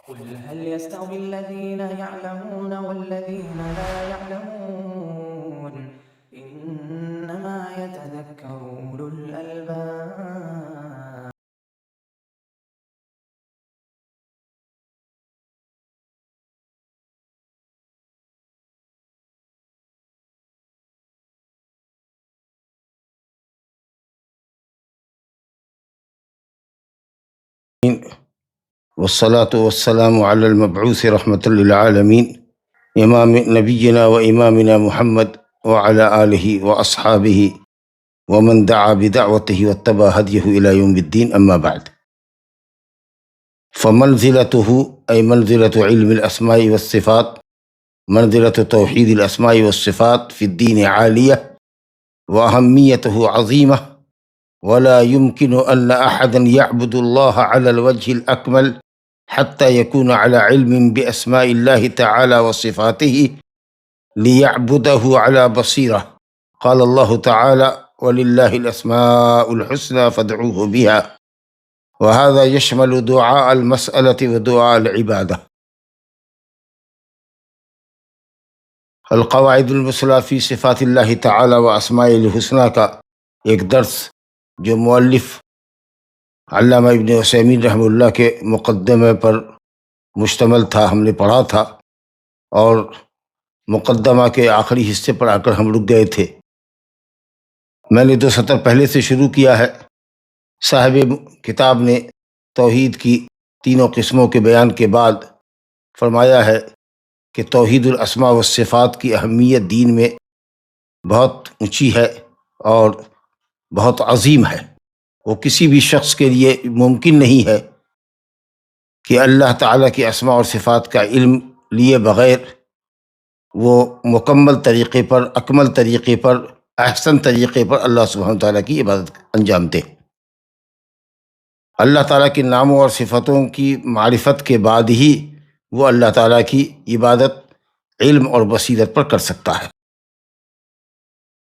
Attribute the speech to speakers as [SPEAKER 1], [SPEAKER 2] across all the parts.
[SPEAKER 1] قل هل يستوي الذين يعلمون والذين لا يعلمون إنما يتذكر أولو الألباب.
[SPEAKER 2] والصلاة والسلام على المبعوث رحمة للعالمين إمام نبينا وإمامنا محمد وعلى آله وأصحابه ومن دعا بدعوته واتبع هديه إلى يوم الدين. أما بعد، فمنزلته أي منزلة علم الأسماء والصفات، منزلة توحيد الأسماء والصفات في الدين عالية وأهميته عظيمة، ولا يمكن أن أحدا يعبد الله على الوجه الأكمل حتى يكون على علم بأسماء الله تعالى وصفاته ليعبده على بصيرة. قال الله تعالى: ولله الأسماء الحسنى فادعوه بها، وهذا يشمل دعاء المسألة ودعاء العبادة. القواعد المثلیٰ فی صفات اللہ تعالی و اسماء الحسنى کا ایک درس جو مؤلف علامہ ابن عثیمین رحمہ اللہ کے مقدمے پر مشتمل تھا، ہم نے پڑھا تھا، اور مقدمہ کے آخری حصے پر آ کر ہم رک گئے تھے۔ میں نے 2 سطر پہلے سے شروع کیا ہے۔ صاحب کتاب نے توحید کی تینوں قسموں کے بیان کے بعد فرمایا ہے کہ توحید الاسماء والصفات کی اہمیت دین میں بہت اونچی ہے اور بہت عظیم ہے۔ وہ کسی بھی شخص کے لیے ممکن نہیں ہے کہ اللہ تعالیٰ کی اسماء اور صفات کا علم لیے بغیر وہ مکمل طریقے پر، اکمل طریقے پر، احسن طریقے پر اللہ سبحانہ تعالیٰ کی عبادت انجام دے۔ اللہ تعالیٰ کے ناموں اور صفتوں کی معرفت کے بعد ہی وہ اللہ تعالیٰ کی عبادت علم اور بصیرت پر کر سکتا ہے۔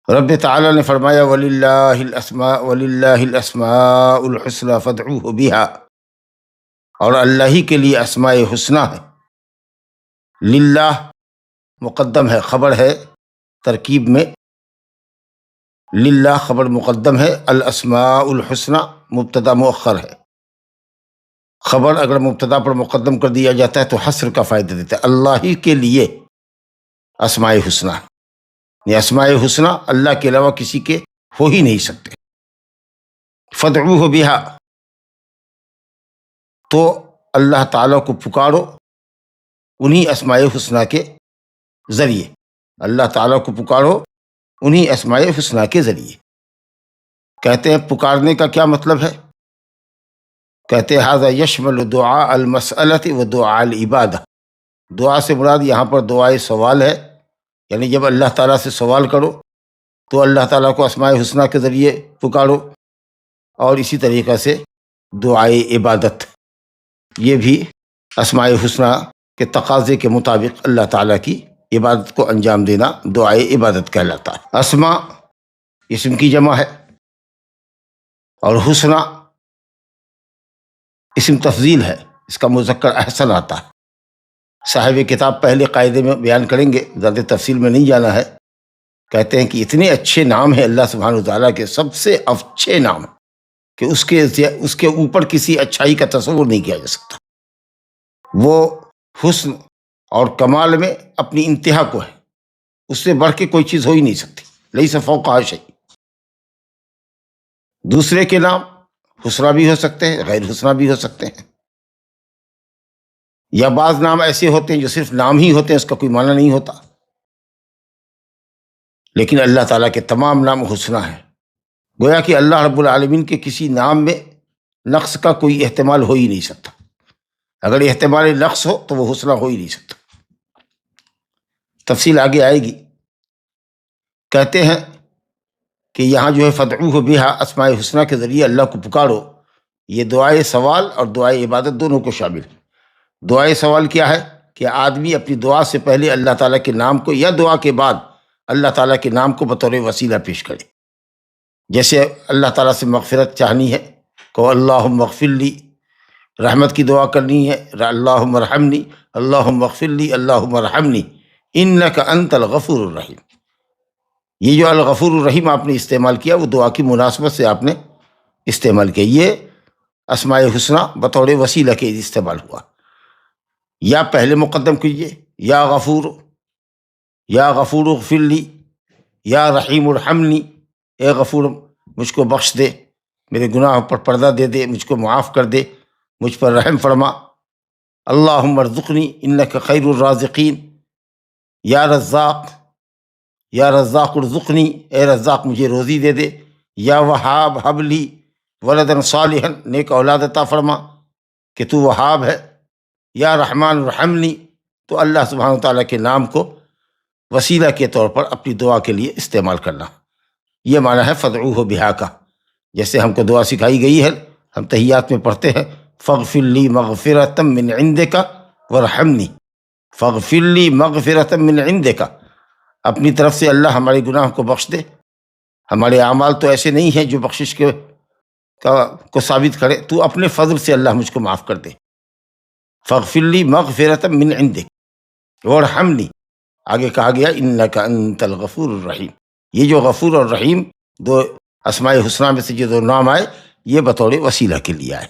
[SPEAKER 2] رب تعالیٰ نے فرمایا: وَلِلَّهِ الْأَسْمَاءُ الْحُسْنَى فَادْعُوهُ بِهَا، اور اللہ ہی کے لیے اسماء حسنہ ہے۔ للہ مقدم ہے، خبر ہے، ترکیب میں للہ خبر مقدم ہے، الاسماء الحسنى مبتدا مؤخر ہے۔ خبر اگر مبتدا پر مقدم کر دیا جاتا ہے تو حصر کا فائدہ دیتا ہے۔ اللہ ہی کے لیے اسماء حسنہ ہے، یہ اسماء حسنہ اللہ کے علاوہ کسی کے ہو ہی نہیں سکتے۔ فادعوہ بہا، تو اللہ تعالیٰ کو پکارو انہی اسماء حسنہ کے ذریعے، اللہ تعالیٰ کو پکارو انہی اسماء حسنہ کے ذریعے۔ کہتے ہیں پکارنے کا کیا مطلب ہے؟ کہتے ہیں ھذا یشمل دعاء المسألۃ و دعاء العبادہ۔ دعا سے مراد یہاں پر دعائے سوال ہے، یعنی جب اللہ تعالیٰ سے سوال کرو تو اللہ تعالیٰ کو اسماء حسنہ کے ذریعے پکارو، اور اسی طریقہ سے دعائے عبادت، یہ بھی اسماء حسنہ کے تقاضے کے مطابق اللہ تعالیٰ کی عبادت کو انجام دینا دعائے عبادت کہلاتا ہے۔ اسماء اسم کی جمع ہے، اور حسنہ اسم تفضیل ہے، اس کا مذکر احسن آتا ہے۔ صاحب کتاب پہلے قاعدے میں بیان کریں گے، زیادہ تفصیل میں نہیں جانا ہے۔ کہتے ہیں کہ اتنے اچھے نام ہیں اللہ سبحانہ وتعالیٰ کے، سب سے اچھے نام کہ اس کے اوپر کسی اچھائی کا تصور نہیں کیا جا سکتا۔ وہ حسن اور کمال میں اپنی انتہا کو ہے، اس سے بڑھ کے کوئی چیز ہو ہی نہیں سکتی، لیس فوقہا شیء۔ دوسرے کے نام حسنہ بھی ہو سکتے ہیں، غیر حسنہ بھی ہو سکتے ہیں، یا بعض نام ایسے ہوتے ہیں جو صرف نام ہی ہوتے ہیں، اس کا کوئی معنی نہیں ہوتا۔ لیکن اللہ تعالیٰ کے تمام نام حسنہ ہیں، گویا کہ اللہ رب العالمین کے کسی نام میں نقص کا کوئی احتمال ہو ہی نہیں سکتا۔ اگر احتمال نقص ہو تو وہ حسنہ ہو ہی نہیں سکتا۔ تفصیل آگے آئے گی۔ کہتے ہیں کہ یہاں جو ہے فادعوہ بہا، اسماء حسنہ کے ذریعے اللہ کو پکارو، یہ دعائے سوال اور دعائے عبادت دونوں کو شامل ہے۔ دعائے سوال کیا ہے کہ آدمی اپنی دعا سے پہلے اللہ تعالیٰ کے نام کو، یا دعا کے بعد اللہ تعالیٰ کے نام کو بطور وسیلہ پیش کرے۔ جیسے اللہ تعالیٰ سے مغفرت چاہنی ہے، کہ اللہم اغفر لی، رحمت کی دعا کرنی ہے، اللہم ارحمنی، اللہم اغفر لی، اللہم ارحمنی انک انت الغفور الرحیم۔ یہ جو الغفور الرحیم آپ نے استعمال کیا وہ دعا کی مناسبت سے آپ نے استعمال کیا، یہ اسماء الحسنی بطور وسیلہ کے استعمال ہوا۔ یا پہلے مقدم کیجئے، یا غفور اغفر لی، یا رحیم ارحمنی، اے غفور مجھ کو بخش دے، میرے گناہوں پر پردہ دے دے، مجھ کو معاف کر دے، مجھ پر رحم فرما۔ اللہم ارزقنی انک خیر الرازقین، یا رزاق ارزقنی، اے رزاق مجھے روزی دے دے۔ یا وہاب ہب لی ولدا صالحا، نیک اولاد عطا فرما کہ تو وہاب ہے۔ یا رحمان ارحمنی، تو اللہ سبحانہ وتعالیٰ کے نام کو وسیلہ کے طور پر اپنی دعا کے لیے استعمال کرنا، یہ معنی ہے فدعوہ بہا کا۔ جیسے ہم کو دعا سکھائی گئی ہے، ہم تحیات میں پڑھتے ہیں فاغفر لی مغفرۃ من عندک وارحمنی، فاغفر لی مغفرۃ من عندک، اپنی طرف سے اللہ ہمارے گناہ کو بخش دے۔ ہمارے اعمال تو ایسے نہیں ہیں جو بخشش کو ثابت کرے، تو اپنے فضل سے اللہ مجھ کو معاف کر دے۔ فاغفر لی مغفرۃ من عندک وارحمنی، آگے کہا گیا انک انت الغفور الرحیم۔ یہ جو غفور اور رحیم دو اسماء الحسنی میں سے جو دو نام آئے، یہ بطور وسیلہ کے لیے آئے۔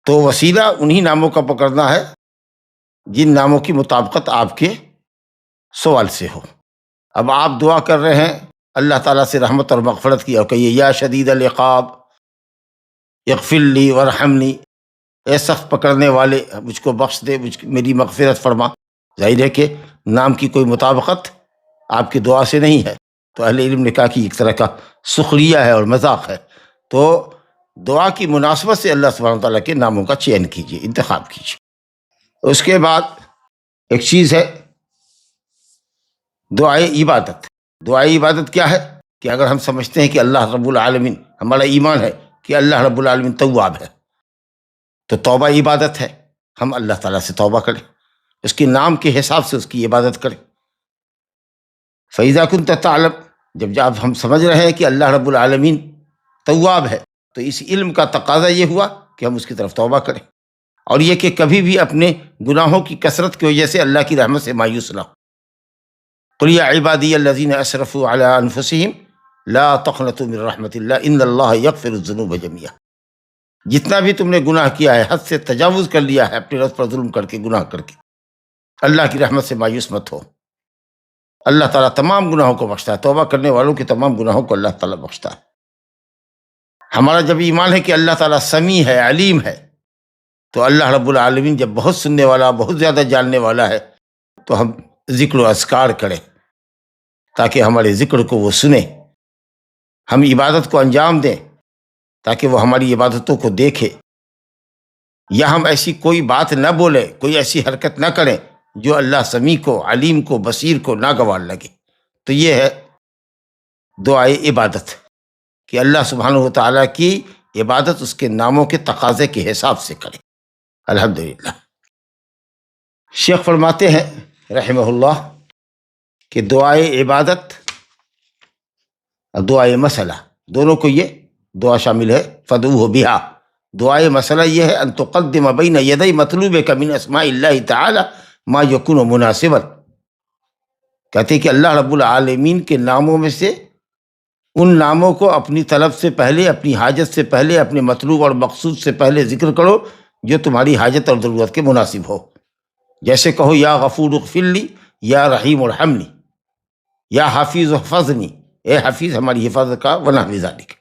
[SPEAKER 2] تو وسیلہ انہی ناموں کا پکڑنا ہے جن ناموں کی مطابقت آپ کے سوال سے ہو۔ اب آپ دعا کر رہے ہیں اللہ تعالیٰ سے رحمت اور مغفرت کی، اور کہیے یا شدید العقاب اغفر لی وارحمنی، اے سخت پکڑنے والے مجھ کو بخش دے، میری مغفرت فرما۔ ظاہر ہے کہ نام کی کوئی مطابقت آپ کی دعا سے نہیں ہے، تو اہل علم نے کہا کہ ایک طرح کا سخریہ ہے اور مذاق ہے۔ تو دعا کی مناسبت سے اللہ سبحانہ وتعالیٰ کے ناموں کا چین کیجیے، انتخاب کیجیے۔ اس کے بعد ایک چیز ہے دعائے عبادت۔ دعائے عبادت کیا ہے کہ اگر ہم سمجھتے ہیں کہ اللہ رب العالمین، ہمارا ایمان ہے کہ اللہ رب العالمین تواب ہے، تو توبہ عبادت ہے، ہم اللہ تعالیٰ سے توبہ کریں، اس کے نام کے حساب سے اس کی عبادت کریں۔ فَإِذَا كُنْتَ تَعْلَمُ، جب ہم سمجھ رہے ہیں کہ اللہ رب العالمین تواب ہے، تو اس علم کا تقاضا یہ ہوا کہ ہم اس کی طرف توبہ کریں، اور یہ کہ کبھی بھی اپنے گناہوں کی کثرت کی وجہ سے اللہ کی رحمت سے مایوس نہ ہو۔ قُلْ يَا عِبَادِيَ الَّذِينَ أَسْرَفُوا عَلَىٰ أَنفُسِهِمْ لَا تَقْنَطُوا مِن رَحْمَةِ اللَّهِ إِنَّ اللَّهَ يَغْفِرُ الذُّنُوبَ جَمِيعًا، جتنا بھی تم نے گناہ کیا ہے، حد سے تجاوز کر لیا ہے، اپنے رب پر ظلم کر کے، گناہ کر کے، اللہ کی رحمت سے مایوس مت ہو۔ اللہ تعالیٰ تمام گناہوں کو بخشتا ہے، توبہ کرنے والوں کے تمام گناہوں کو اللہ تعالیٰ بخشتا ہے۔ ہمارا جب ایمان ہے کہ اللہ تعالیٰ سمیع ہے، علیم ہے، تو اللہ رب العالمین جب بہت سننے والا، بہت زیادہ جاننے والا ہے، تو ہم ذکر و اذکار کریں تاکہ ہمارے ذکر کو وہ سنے، ہم عبادت کو انجام دیں تاکہ وہ ہماری عبادتوں کو دیکھے، یا ہم ایسی کوئی بات نہ بولیں، کوئی ایسی حرکت نہ کریں جو اللہ سمیع کو، علیم کو، بصیر کو ناگوار لگے۔ تو یہ ہے دعائے عبادت کہ اللہ سبحانہ وتعالیٰ کی عبادت اس کے ناموں کے تقاضے کے حساب سے کرے۔ الحمدللہ۔ شیخ فرماتے ہیں رحمہ اللہ کہ دعائے عبادت اور دعائے مسئلہ دونوں کو یہ دعا شامل ہے۔ فدعوہ بہا، دعائے مسئلہ یہ ہے ان تقدم بین یدی مطلوبک من اسماء اللہ تعالی ما یکون مناسبا، کہتے کہ اللہ رب العالمین کے ناموں میں سے ان ناموں کو اپنی طلب سے پہلے، اپنی حاجت سے پہلے، اپنے مطلوب اور مقصود سے پہلے ذکر کرو جو تمہاری حاجت اور ضرورت کے مناسب ہو۔ جیسے کہو یا غفور اغفر لی، یا رحیم ارحمنی، یا حفیظ احفظنی، اے حفیظ ہماری حفاظت کا، ونحو ذالک۔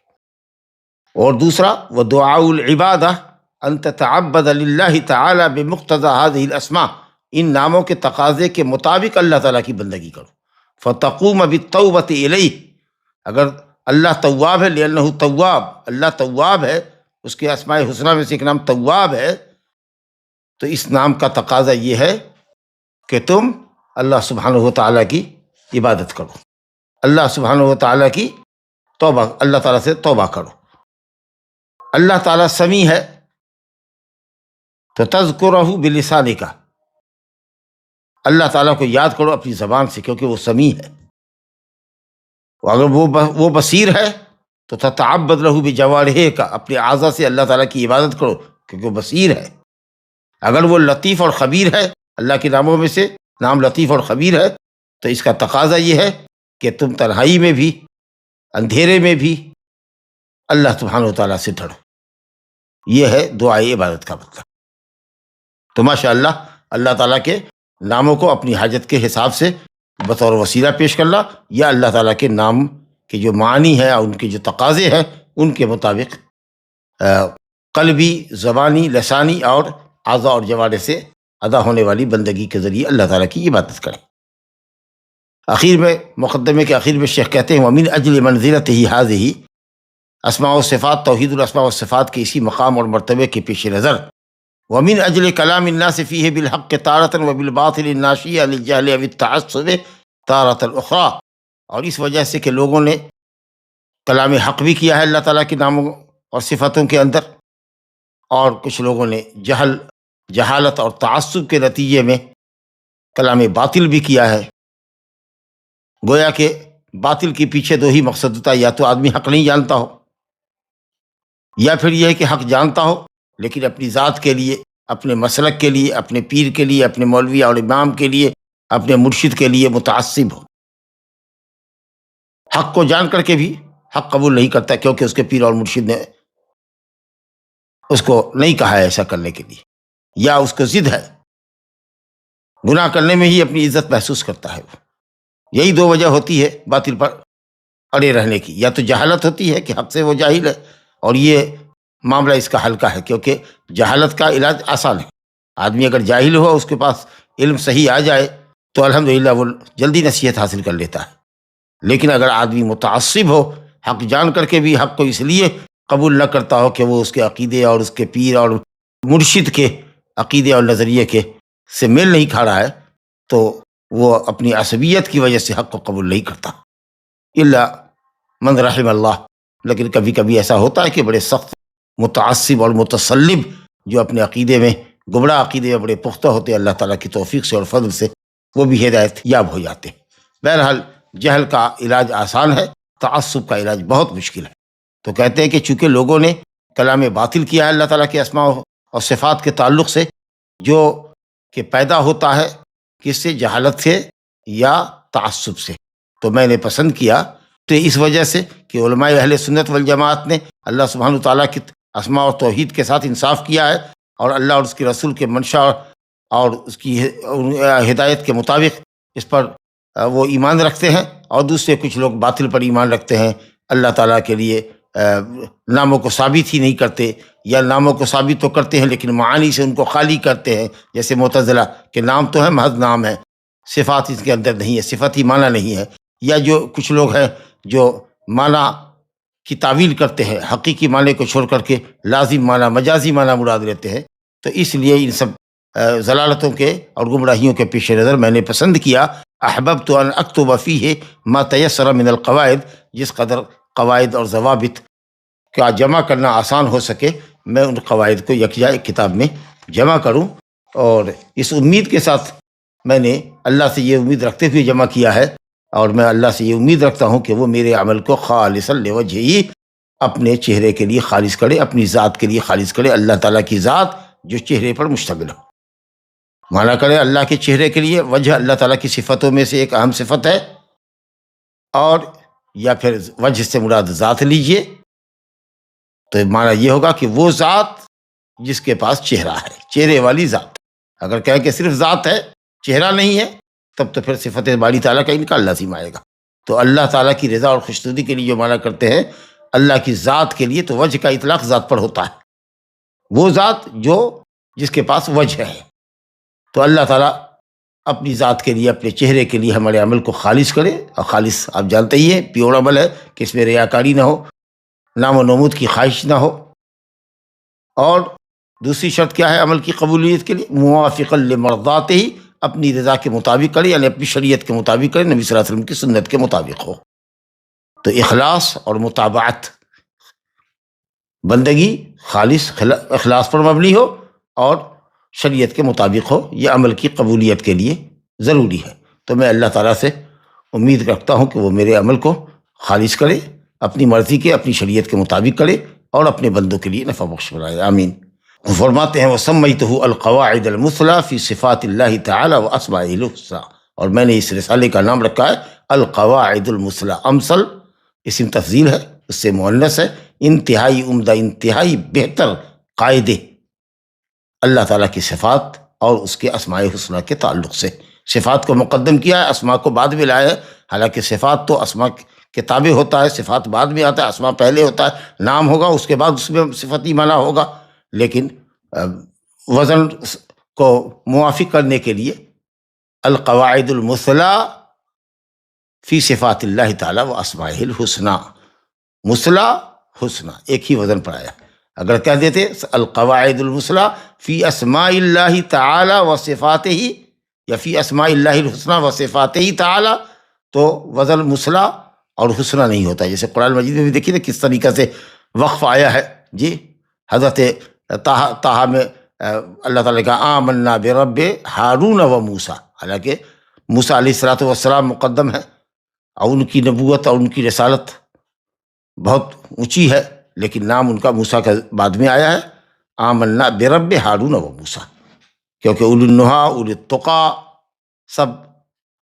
[SPEAKER 2] اور دوسرا ودعاء العبادہ ان تتعبد للہ تعالی بمقتضى هذه الاسماء، ان ناموں کے تقاضے کے مطابق اللہ تعالیٰ کی بندگی کرو۔ فتقوم بالتوبۃ الیہ، اگر اللہ تواب ہے، لأنہ تواب، اللہ تواب ہے، اس کے اسماء الحسنی میں سے ایک نام تواب ہے، تو اس نام کا تقاضا یہ ہے کہ تم اللہ سبحانہ وتعالیٰ کی عبادت کرو، اللہ سبحانہ وتعالیٰ کی توبہ، اللہ تعالیٰ سے توبہ کرو۔ اللہ تعالیٰ سمیع ہے تو تذکرہ بلسانک، اللہ تعالیٰ کو یاد کرو اپنی زبان سے، کیونکہ وہ سمیع ہے۔ اگر وہ بصیر ہے تو تتعبد لہ بجوارحک، اپنے اعضاء سے اللہ تعالیٰ کی عبادت کرو کیونکہ وہ بصیر ہے۔ اگر وہ لطیف اور خبیر ہے، اللہ کے ناموں میں سے نام لطیف اور خبیر ہے، تو اس کا تقاضا یہ ہے کہ تم تنہائی میں بھی، اندھیرے میں بھی اللہ سبحانہ و تعالیٰ سے ڈرو۔ یہ ہے دعائے عبادت کا مطلب۔ تو ماشاءاللہ اللہ تعالیٰ کے ناموں کو اپنی حاجت کے حساب سے بطور وسیلہ پیش کرنا، یا اللہ تعالیٰ کے نام کے جو معنی ہے اور ان کے جو تقاضے ہیں ان کے مطابق قلبی، زبانی، لسانی اور اعضاء اور جوارح سے ادا ہونے والی بندگی کے ذریعے اللہ تعالیٰ کی عبادت کریں۔ آخر میں، مقدمے کے آخر میں شیخ کہتے ہیں وَمِنْ أَجْلِ مَنْزِلَتِهِ هَذِهِ، اسماء و صفات، توحید الاسماء و صفات کے اسی مقام اور مرتبے کے پیش نظر، وَمِنْ أَجْلِ كَلَامِ النَّاسِ فِيهِ بِالْحَقِّ تَارَةً وَبِالْبَاطِلِ النَّاشِئِ عَنِ الْجَهْلِ أَوِ التَّعَصُّبِ تَارَةً أُخْرَىٰ، اور اس وجہ سے کہ لوگوں نے کلام حق بھی کیا ہے اللہ تعالیٰ کے ناموں اور صفتوں کے اندر، اور کچھ لوگوں نے جہالت اور تعصب کے نتیجے میں کلام باطل بھی کیا ہے۔ گویا کہ باطل کے پیچھے دو ہی مقصد ہوتا ہے، یا تو آدمی حق نہیں جانتا ہو، یا پھر یہ ہے کہ حق جانتا ہو لیکن اپنی ذات کے لیے، اپنے مسلک کے لیے، اپنے پیر کے لیے، اپنے مولوی اور امام کے لیے، اپنے مرشد کے لیے متعصب ہو، حق کو جان کر کے بھی حق قبول نہیں کرتا کیونکہ اس کے پیر اور مرشد نے اس کو نہیں کہا ہے ایسا کرنے کے لیے، یا اس کو ضد ہے، گناہ کرنے میں ہی اپنی عزت محسوس کرتا ہے۔ یہی دو وجہ ہوتی ہے باطل پر اڑے رہنے کی، یا تو جہالت ہوتی ہے کہ حق سے وہ جاہل ہے، اور یہ معاملہ اس کا ہلکا ہے کیونکہ جہالت کا علاج آسان ہے۔ آدمی اگر جاہل ہو، اس کے پاس علم صحیح آ جائے تو الحمدللہ وہ جلدی نصیحت حاصل کر لیتا ہے، لیکن اگر آدمی متعصب ہو، حق جان کر کے بھی حق کو اس لیے قبول نہ کرتا ہو کہ وہ اس کے عقیدے اور اس کے پیر اور مرشد کے عقیدے اور نظریے کے سے میل نہیں کھا رہا ہے، تو وہ اپنی عصبیت کی وجہ سے حق کو قبول نہیں کرتا، الا من رحم اللہ۔ لیکن کبھی کبھی ایسا ہوتا ہے کہ بڑے سخت متعصب اور متصلب جو اپنے عقیدے میں، گمراہ عقیدے میں بڑے پختہ ہوتے ہیں، اللہ تعالیٰ کی توفیق سے اور فضل سے وہ بھی ہدایت یاب ہو جاتے ہیں۔ بہرحال جہل کا علاج آسان ہے، تعصب کا علاج بہت مشکل ہے۔ تو کہتے ہیں کہ چونکہ لوگوں نے کلام باطل کیا ہے اللہ تعالیٰ کے اسماء اور صفات کے تعلق سے، جو کہ پیدا ہوتا ہے کس سے؟ جہالت سے یا تعصب سے، تو میں نے پسند کیا تو اس وجہ سے کہ علماء اہل سنت والجماعت نے اللہ سبحانہ وتعالیٰ کی اسماء اور توحید کے ساتھ انصاف کیا ہے، اور اللہ اور اس کے رسول کے منشا اور اس کی ہدایت کے مطابق اس پر وہ ایمان رکھتے ہیں، اور دوسرے کچھ لوگ باطل پر ایمان رکھتے ہیں، اللہ تعالیٰ کے لیے ناموں کو ثابت ہی نہیں کرتے، یا ناموں کو ثابت تو کرتے ہیں لیکن معانی سے ان کو خالی کرتے ہیں، جیسے معتزلہ کہ نام تو ہے، محض نام ہے، صفات اس کے اندر نہیں ہے، صفت ہی معنی نہیں ہے، یا جو کچھ لوگ ہیں جو معنی کی تعویل کرتے ہیں، حقیقی معنی کو چھوڑ کر کے لازم معنی، مجازی معنی مراد لیتے ہیں۔ تو اس لیے ان سب ضلالتوں کے اور گمراہیوں کے پیش نظر میں نے پسند کیا احببت ان اکتب فیہ ما تیسر من القواعد، جس قدر قواعد اور ضوابط کا جمع کرنا آسان ہو سکے میں ان قواعد کو یکجا ایک کتاب میں جمع کروں، اور اس امید کے ساتھ میں نے اللہ سے یہ امید رکھتے ہوئے جمع کیا ہے، اور میں اللہ سے یہ امید رکھتا ہوں کہ وہ میرے عمل کو خالصا لوجہہ، اپنے چہرے کے لیے خالص کرے، اپنی ذات کے لیے خالص کرے، اللہ تعالیٰ کی ذات جو چہرے پر مشتمل ہو، مانا کرے اللہ کے چہرے کے لیے۔ وجہ اللہ تعالیٰ کی صفتوں میں سے ایک اہم صفت ہے، اور یا پھر وجہ سے مراد ذات لیجئے، تو مانا یہ ہوگا کہ وہ ذات جس کے پاس چہرہ ہے، چہرے والی ذات۔ اگر کہیں کہ صرف ذات ہے، چہرہ نہیں ہے، تب تو پھر صفت باری تعالیٰ کا انکار لازم آئے گا۔ تو اللہ تعالیٰ کی رضا اور خوشنودی کے لیے جو مانا کرتے ہیں اللہ کی ذات کے لیے، تو وجہ کا اطلاق ذات پر ہوتا ہے، وہ ذات جو جس کے پاس وجہ ہے۔ تو اللہ تعالیٰ اپنی ذات کے لیے، اپنے چہرے کے لیے ہمارے عمل کو خالص کرے، اور خالص آپ جانتے ہی ہیں پیور عمل ہے کہ اس میں ریاکاری نہ ہو، نام و نمود کی خواہش نہ ہو، اور دوسری شرط کیا ہے عمل کی قبولیت کے لیے؟ موافقا لمرضاتہ، اپنی رضا کے مطابق کرے، یعنی اپنی شریعت کے مطابق کرے، نبی صلی اللہ علیہ وسلم کی سنت کے مطابق ہو۔ تو اخلاص اور متابعت، بندگی خالص اخلاص پر مبنی ہو اور شریعت کے مطابق ہو، یہ عمل کی قبولیت کے لیے ضروری ہے۔ تو میں اللہ تعالیٰ سے امید رکھتا ہوں کہ وہ میرے عمل کو خالص کرے، اپنی مرضی کے، اپنی شریعت کے مطابق کرے، اور اپنے بندوں کے لیے نفع بخش بنائے، آمین۔ وہ فرماتے ہیں وَسَمَّيْتُهُ الْقَوَاعِدَ الْمُثْلَى فِي صِفَاتِ اللَّهِ تَعَالَى وَأَسْمَائِهِ الْحُسْنَى، اور میں نے اس رسالے کا نام رکھا ہے القواعد المثلی۔ امثل اسم تفضیل ہے، اس سے مؤنث ہے، انتہائی عمدہ، انتہائی بہتر قاعدے اللہ تعالیٰ کی صفات اور اس کے اسماء حسنہ کے تعلق سے۔ صفات کو مقدم کیا ہے، اسماء کو بعد میں لایا ہے، حالانکہ صفات تو اسماء کے تابع ہوتا ہے، صفات بعد میں آتا ہے، اسماء پہلے ہوتا ہے، نام ہوگا اس کے بعد اس میں صفتی معنی ہوگا، لیکن وزن کو موافق کرنے کے لیے القواعد المثلی فی صفات اللہ تعالیٰ و اسماء الحسنى، مثلی حسنى ایک ہی وزن پر آیا۔ اگر کہہ دیتے القواعد المثلی فی اسماء اللہ تعالیٰ و صفاتہ یا فی اسماء اللہ الحسنى و صفاتہ تعالیٰ تو وزن مثلی اور حسنى نہیں ہوتا۔ جیسے قرآن مجید میں بھی دیکھیے نا کس طریقے سے وقف آیا ہے، جی حضرت طٰہٰ میں اللہ تعالیٰ کا آمنا برب ہارون و موسیٰ، حالانکہ موسیٰ علیہ السلام مقدم ہے اور ان کی نبوت اور ان کی رسالت بہت اونچی ہے، لیکن نام ان کا موسیٰ کا بعد میں آیا ہے، آمنا برب ہارون و موسیٰ، کیونکہ اولی النہیٰ اولی التقیٰ سب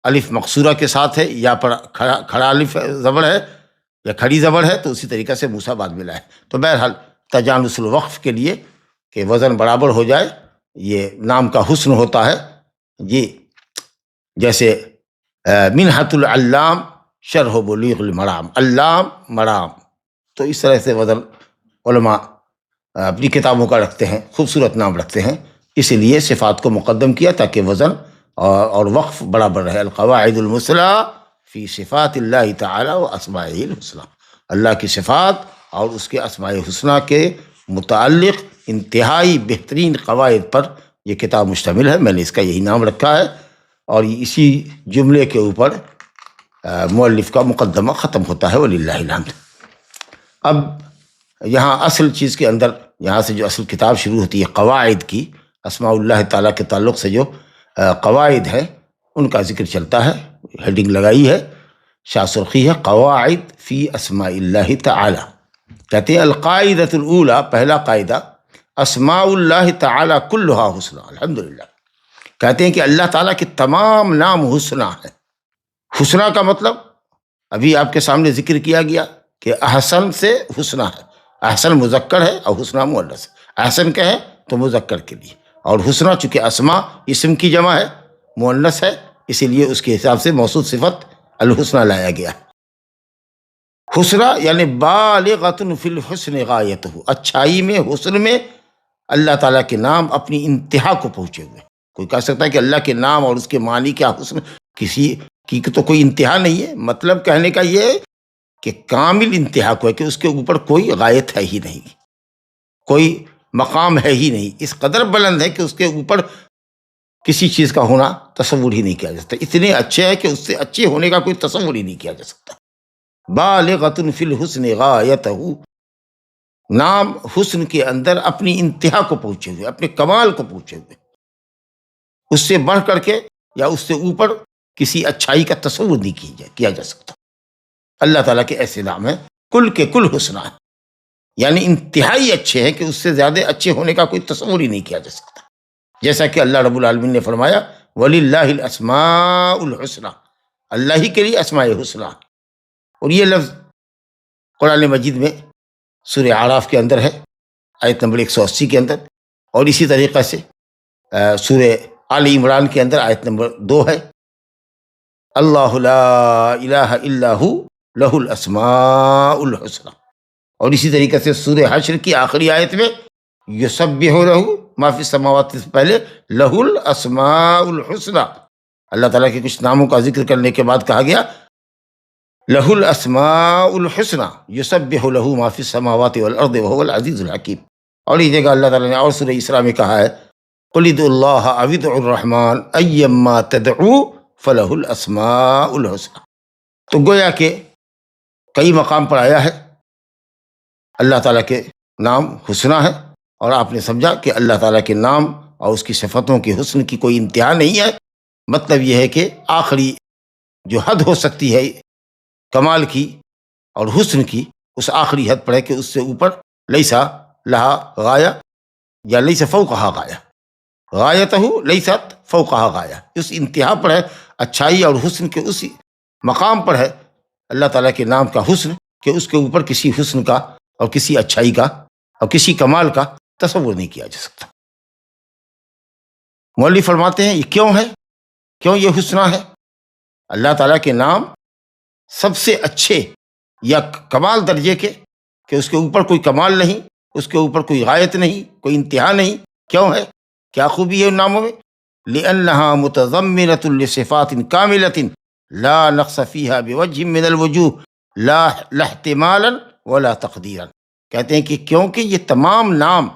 [SPEAKER 2] الف مقصورہ کے ساتھ ہے، یا پر کھڑا الف زبر ہے یا کھڑی زبر ہے، تو اسی طریقے سے موسیٰ بعد میں لائے۔ تو بہرحال تجانس الوقف کے لیے کہ وزن برابر ہو جائے، یہ نام کا حسن ہوتا ہے، جی جیسے منحۃ العلام شرح بلیغ المرام، علام مرام، تو اس طرح سے وزن علماء اپنی کتابوں کا رکھتے ہیں، خوبصورت نام رکھتے ہیں، اسی لیے صفات کو مقدم کیا تاکہ وزن اور وقف برابر رہے۔ القواعد المثلی فی صفات اللہ تعالی و اسمائہ الحسنى، اللہ کی صفات اور اس کے اسماء حسنہ کے متعلق انتہائی بہترین قواعد پر یہ کتاب مشتمل ہے، میں نے اس کا یہی نام رکھا ہے، اور اسی جملے کے اوپر مؤلف کا مقدمہ ختم ہوتا ہے، وللہ الحمد۔ اب یہاں اصل چیز کے اندر، یہاں سے جو اصل کتاب شروع ہوتی ہے قواعد کی، اسماء اللہ تعالیٰ کے تعلق سے جو قواعد ہیں ان کا ذکر چلتا ہے، ہیڈنگ لگائی ہے، شاہ سرخی ہے قواعد فی اسماء اللہ تعالیٰ۔ کہتے ہیں القاعدۃ الاولی، پہلا قاعدہ اسماء اللہ تعالیٰ کلھا حسنى، الحمدللہ، کہتے ہیں کہ اللہ تعالیٰ کے تمام نام حسنى ہیں۔ حسنى کا مطلب ابھی آپ کے سامنے ذکر کیا گیا کہ احسن سے حسنى ہے، احسن مذکر ہے اور حسنى مؤنث ہے، احسن کا ہے تو مذکر کے لیے، اور حسنى چونکہ اسماء اسم کی جمع ہے، مؤنث ہے، اسی لیے اس کے حساب سے موصوف صفت الحسنى لایا گیا۔ حسنى یعنی بالغۃ فی الحسن غایتہ، اچھائی میں، حسن میں اللہ تعالیٰ کے نام اپنی انتہا کو پہنچے ہوئے۔ کوئی کہہ سکتا ہے کہ اللہ کے نام اور اس کے معنی کیا حسن، کسی کی تو کوئی انتہا نہیں ہے، مطلب کہنے کا یہ ہے کہ کامل انتہا کو ہے کہ اس کے اوپر کوئی غایت ہے ہی نہیں، کوئی مقام ہے ہی نہیں، اس قدر بلند ہے کہ اس کے اوپر کسی چیز کا ہونا تصور ہی نہیں کیا جا سکتا، اتنے اچھے ہے کہ اس سے اچھے ہونے کا کوئی تصور ہی نہیں کیا جا سکتا۔ بالغۃ فی الحسن غایتہ، نام حسن کے اندر اپنی انتہا کو پہنچے ہوئے، اپنے کمال کو پہنچے ہوئے، اس سے بڑھ کر کے یا اس سے اوپر کسی اچھائی کا تصور نہیں کیا جا سکتا۔ اللہ تعالیٰ کے ایسے نام ہیں کل کے کل حسنى، یعنی انتہائی اچھے ہیں کہ اس سے زیادہ اچھے ہونے کا کوئی تصور ہی نہیں کیا جا سکتا، جیسا کہ اللہ رب العالمین نے فرمایا وَلِلَّهِ الْأَسْمَاءُ الْحُسْنَى، اللہ ہی کے لیے اسماء حسنى، اور یہ لفظ قرآن مجید میں سورہ اعراف کے اندر ہے، آیت نمبر 180 کے اندر، اور اسی طریقے سے سورہ آل عمران کے اندر آیت نمبر 2 ہے، اللہ لا الہ الا ہو لہ الاسماء الحسنى، اور اسی طریقے سے سورہ حشر کی آخری آیت میں یسبح لہ ما فی السماوات سے پہلے لہ الاسماء الحسنى، اللہ تعالیٰ کے کچھ ناموں کا ذکر کرنے کے بعد کہا گیا لہ الاسماء الحسنى یسبح لہ ما فی السماوات والارض وهو العزیز الحکیم۔ اور یہ جگہ اللہ تعالیٰ نے اور سورہ اسراء میں کہا ہے قل ادعوا اللہ او ادعوا الرحمن ایما تدعوا فلہ الاسماء الحسنى۔ تو گویا کہ کئی مقام پر آیا ہے اللہ تعالیٰ کے نام حسنى ہے، اور آپ نے سمجھا کہ اللہ تعالیٰ کے نام اور اس کی صفتوں کے حسن کی کوئی انتہا نہیں ہے، مطلب یہ ہے کہ آخری جو حد ہو سکتی ہے کمال کی اور حسن کی، اس آخری حد پر ہے کہ اس سے اوپر لیسا لہا غایہ، یا لیس فوقہا غایہ، غایتہ لیست فوقہا غایہ، اس انتہا پر ہے اچھائی اور حسن کے اس مقام پر ہے اللہ تعالیٰ کے نام کا حسن کہ اس کے اوپر کسی حسن کا اور کسی اچھائی کا اور کسی کمال کا تصور نہیں کیا جا سکتا۔ مولوی فرماتے ہیں یہ کیوں ہے، کیوں یہ حسنہ ہے؟ اللہ تعالیٰ کے نام سب سے اچھے یا کمال درجے کے، کہ اس کے اوپر کوئی کمال نہیں، اس کے اوپر کوئی غایت نہیں، کوئی انتہا نہیں۔ کیوں ہے؟ کیا خوبی ہے ان ناموں میں؟ لأنها متضمنة لصفات كاملة لا نقص فيها بوجه من الوجوه لا احتمالا ولا تقدیرا۔ کہتے ہیں کہ کیونکہ یہ تمام نام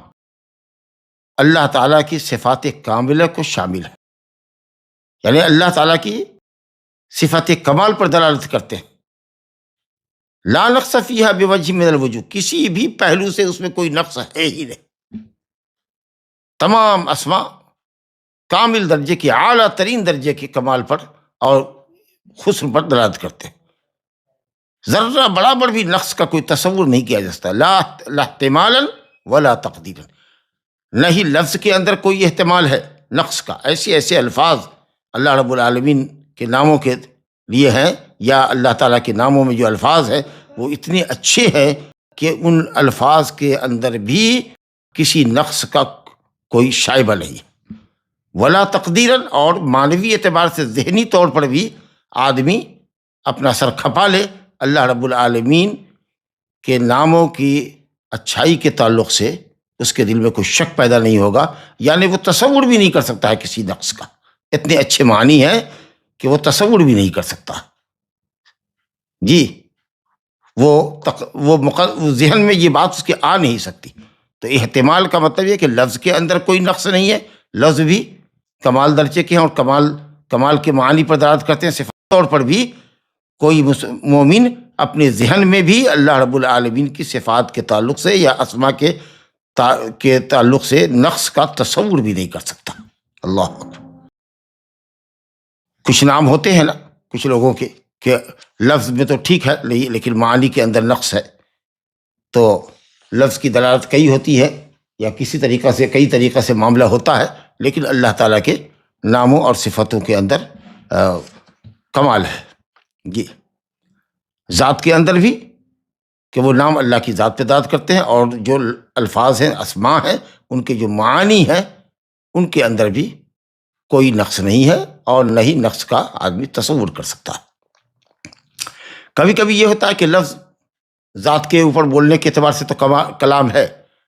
[SPEAKER 2] اللہ تعالیٰ کی صفات کاملہ کو شامل ہے، یعنی اللہ تعالیٰ کی صفات کمال پر دلالت کرتے ہیں۔ لا نقص فیہا بوجہ من الوجوہ، کسی بھی پہلو سے اس میں کوئی نقص ہے ہی نہیں۔ تمام اسماء کامل درجے کی، اعلیٰ ترین درجے کے کمال پر اور حسن پر دلالت کرتے ہیں۔ ذرہ برابر بھی نقص کا کوئی تصور نہیں کیا جا سکتا، لا احتمالا ولا تقدیرا، نہ ہی لفظ کے اندر کوئی احتمال ہے نقص کا۔ ایسے ایسے الفاظ اللہ رب العالمین کے ناموں کے لیے ہیں، یا اللہ تعالیٰ کے ناموں میں جو الفاظ ہیں وہ اتنے اچھے ہیں کہ ان الفاظ کے اندر بھی کسی نقص کا کوئی شائبہ نہیں۔ ولا تقدیراً، اور معنوی اعتبار سے ذہنی طور پر بھی آدمی اپنا سر کھپا لے اللہ رب العالمین کے ناموں کی اچھائی کے تعلق سے، اس کے دل میں کوئی شک پیدا نہیں ہوگا، یعنی وہ تصور بھی نہیں کر سکتا ہے کسی نقص کا۔ اتنے اچھے معنی ہیں کہ وہ تصور بھی نہیں کر سکتا جی، وہ ذہن میں یہ بات اس کے آ نہیں سکتی۔ تو احتمال کا مطلب یہ کہ لفظ کے اندر کوئی نقص نہیں ہے، لفظ بھی کمال درجے کے ہیں اور کمال کے معنی پر دلالت کرتے ہیں۔ صفات طور پر بھی کوئی مومن اپنے ذہن میں بھی اللہ رب العالمین کی صفات کے تعلق سے یا اسما کے تعلق سے نقص کا تصور بھی نہیں کر سکتا۔ اللہ اکبر۔ کچھ نام ہوتے ہیں نا کچھ لوگوں کے کہ لفظ میں تو ٹھیک ہے لیکن معنی کے اندر نقص ہے، تو لفظ کی دلالت کئی ہوتی ہے یا کئی طریقہ سے معاملہ ہوتا ہے، لیکن اللہ تعالیٰ کے ناموں اور صفتوں کے اندر کمال ہے جی۔ ذات کے اندر بھی کہ وہ نام اللہ کی ذات پہ داد کرتے ہیں، اور جو الفاظ ہیں اسماء ہیں ان کے جو معانی ہیں ان کے اندر بھی کوئی نقص نہیں ہے، اور نہ ہی نقص کا آدمی تصور کر سکتا ہے۔ کبھی کبھی یہ ہوتا ہے کہ لفظ ذات کے اوپر بولنے کے اعتبار سے تو کلام ہے،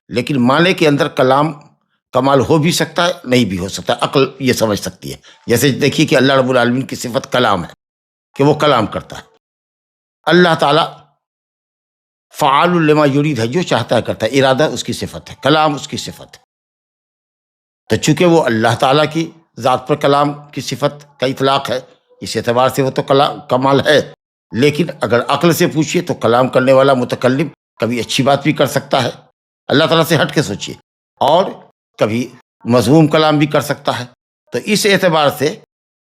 [SPEAKER 2] لیکن معنی کے اندر کمال ہو بھی سکتا ہے، نہیں بھی ہو سکتا، عقل یہ سمجھ سکتی ہے۔ جیسے دیکھیے کہ اللہ رب العالمین کی صفت کلام ہے کہ وہ کلام کرتا ہے۔ اللہ تعالیٰ فعال لما یرید ہے، جو چاہتا ہے کرتا ہے، ارادہ اس کی صفت ہے، کلام اس کی صفت ہے۔ تو چونکہ وہ اللہ تعالیٰ کی ذات پر کلام کی صفت کا اطلاق ہے، اس اعتبار سے وہ تو کمال ہے، لیکن اگر عقل سے پوچھیے تو کلام کرنے والا متکلم کبھی اچھی بات بھی کر سکتا ہے، اللہ تعالیٰ سے ہٹ کے سوچیے، اور کبھی مذموم کلام بھی کر سکتا ہے۔ تو اس اعتبار سے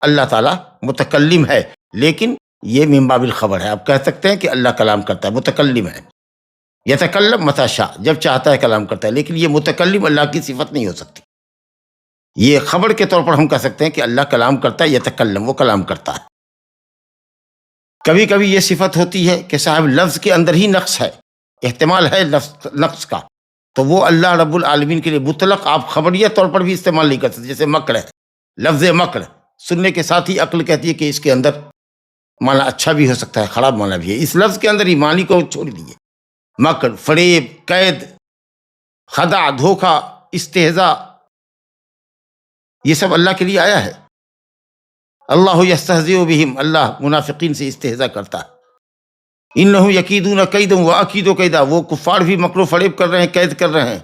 [SPEAKER 2] اللہ تعالیٰ متکلم ہے، لیکن یہ من باب الخبر ہے، آپ کہہ سکتے ہیں کہ اللہ کلام کرتا ہے، متکلم ہے، یتکلم متی شاء، جب چاہتا ہے کلام کرتا ہے، لیکن یہ متکلم اللہ کی صفت نہیں ہو سکتی۔ یہ خبر کے طور پر ہم کہہ سکتے ہیں کہ اللہ کلام کرتا ہے، یتکلم، وہ کلام کرتا ہے۔ کبھی کبھی یہ صفت ہوتی ہے کہ صاحب لفظ کے اندر ہی نقص ہے، احتمال ہے نقص کا، تو وہ اللہ رب العالمین کے لیے مطلق آپ خبریہ طور پر بھی استعمال نہیں کر سکتے۔ جیسے مکر ہے، لفظ مکر سننے کے ساتھ ہی عقل کہتی ہے کہ اس کے اندر معنی اچھا بھی ہو سکتا ہے، خراب معنی بھی ہے، اس لفظ کے اندر ہی معنی کو چھوڑ دیجیے۔ مکر، فریب، قید، خدع، دھوکہ، استہزاء، یہ سب اللہ کے لیے آیا ہے۔ اللہ یستہزئ بہم، اللہ منافقین سے استہزاء کرتا ہے۔ انہم یکیدون کیدا واکید کیدا، وہ کفار بھی مکر و فریب کر رہے ہیں، قید کر رہے ہیں،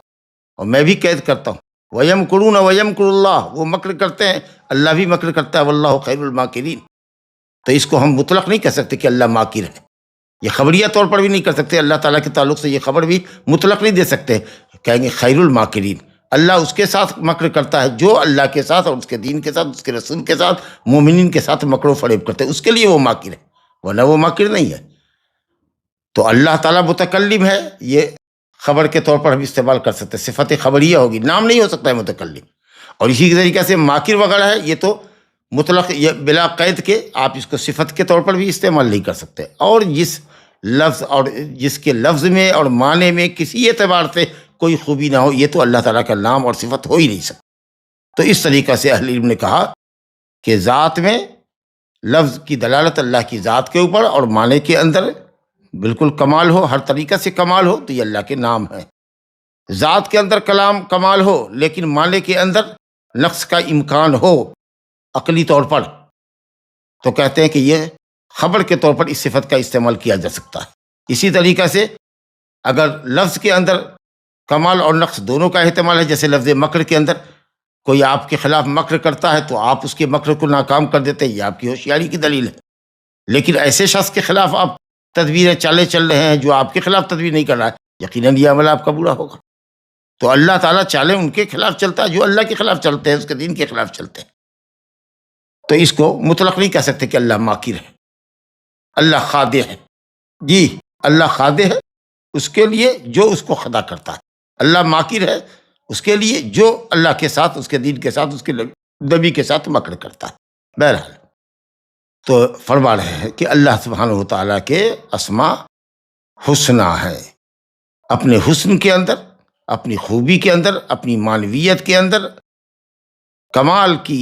[SPEAKER 2] اور میں بھی قید کرتا ہوں۔ ویمکرون ویمکر اللہ، وہ مکر کرتے ہیں، اللہ بھی مکر کرتا ہے، واللہ خیر الماکرین۔ تو اس کو ہم مطلق نہیں کہہ سکتے کہ اللہ ماکر ہے، یہ خبریہ طور پر بھی نہیں کر سکتے، اللہ تعالیٰ کے تعلق سے یہ خبر بھی مطلق نہیں دے سکتے، کہیں گے خیر الماکرین، اللہ اس کے ساتھ مکر کرتا ہے جو اللہ کے ساتھ اور اس کے دین کے ساتھ، اس کے رسول کے ساتھ، مومنین کے ساتھ مکر و فریب کرتے ہیں، اس کے لیے وہ ماکر ہے، ورنہ وہ ماکر نہیں ہے۔ تو اللہ تعالیٰ متکلم ہے، یہ خبر کے طور پر ہم استعمال کر سکتے ہیں، صفت خبریہ ہوگی، نام نہیں ہو سکتا ہے متکلم. اور اسی طریقے سے ماکر وغیرہ ہے، یہ تو مطلق بلا قید کے آپ اس کو صفت کے طور پر بھی استعمال نہیں کر سکتے. اور جس لفظ اور جس کے لفظ میں اور معنی میں کسی اعتبار سے کوئی خوبی نہ ہو، یہ تو اللہ تعالیٰ کا نام اور صفت ہو ہی نہیں سکتا. تو اس طریقہ سے اہل علم نے کہا کہ ذات میں لفظ کی دلالت اللہ کی ذات کے اوپر اور معنی کے اندر بالکل کمال ہو، ہر طریقہ سے کمال ہو، تو یہ اللہ کے نام ہے. ذات کے اندر کلام کمال ہو لیکن معنی کے اندر نقص کا امکان ہو عقلی طور پر، تو کہتے ہیں کہ یہ خبر کے طور پر اس صفت کا استعمال کیا جا سکتا ہے. اسی طریقہ سے اگر لفظ کے اندر کمال اور نقص دونوں کا احتمال ہے، جیسے لفظ مکر کے اندر کوئی آپ کے خلاف مکر کرتا ہے تو آپ اس کے مکر کو ناکام کر دیتے ہیں، یہ آپ کی ہوشیاری کی دلیل ہے. لیکن ایسے شخص کے خلاف آپ تدبیریں چالیں چل رہے ہیں جو آپ کے خلاف تدبیر نہیں کر رہا ہے، یقیناً یہ عمل آپ کا برا ہوگا. تو اللہ تعالیٰ چالیں ان کے خلاف چلتا ہے جو اللہ کے خلاف چلتے ہیں، اس کے دین کے خلاف چلتے ہیں. تو اس کو مطلق نہیں کہہ سکتے کہ اللہ ماکر ہے، اللہ خادع ہے. جی اللہ خادع ہے اس کے لیے جو اس کو خدا کرتا ہے، اللہ ماکر ہے اس کے لیے جو اللہ کے ساتھ، اس کے دین کے ساتھ، اس کے نبی کے ساتھ مکر کرتا ہے. بہرحال تو فرما رہے ہیں کہ اللہ سبحانہ و تعالیٰ کے اسماء حسنہ ہے، اپنے حسن کے اندر، اپنی خوبی کے اندر، اپنی معنویت کے اندر کمال کی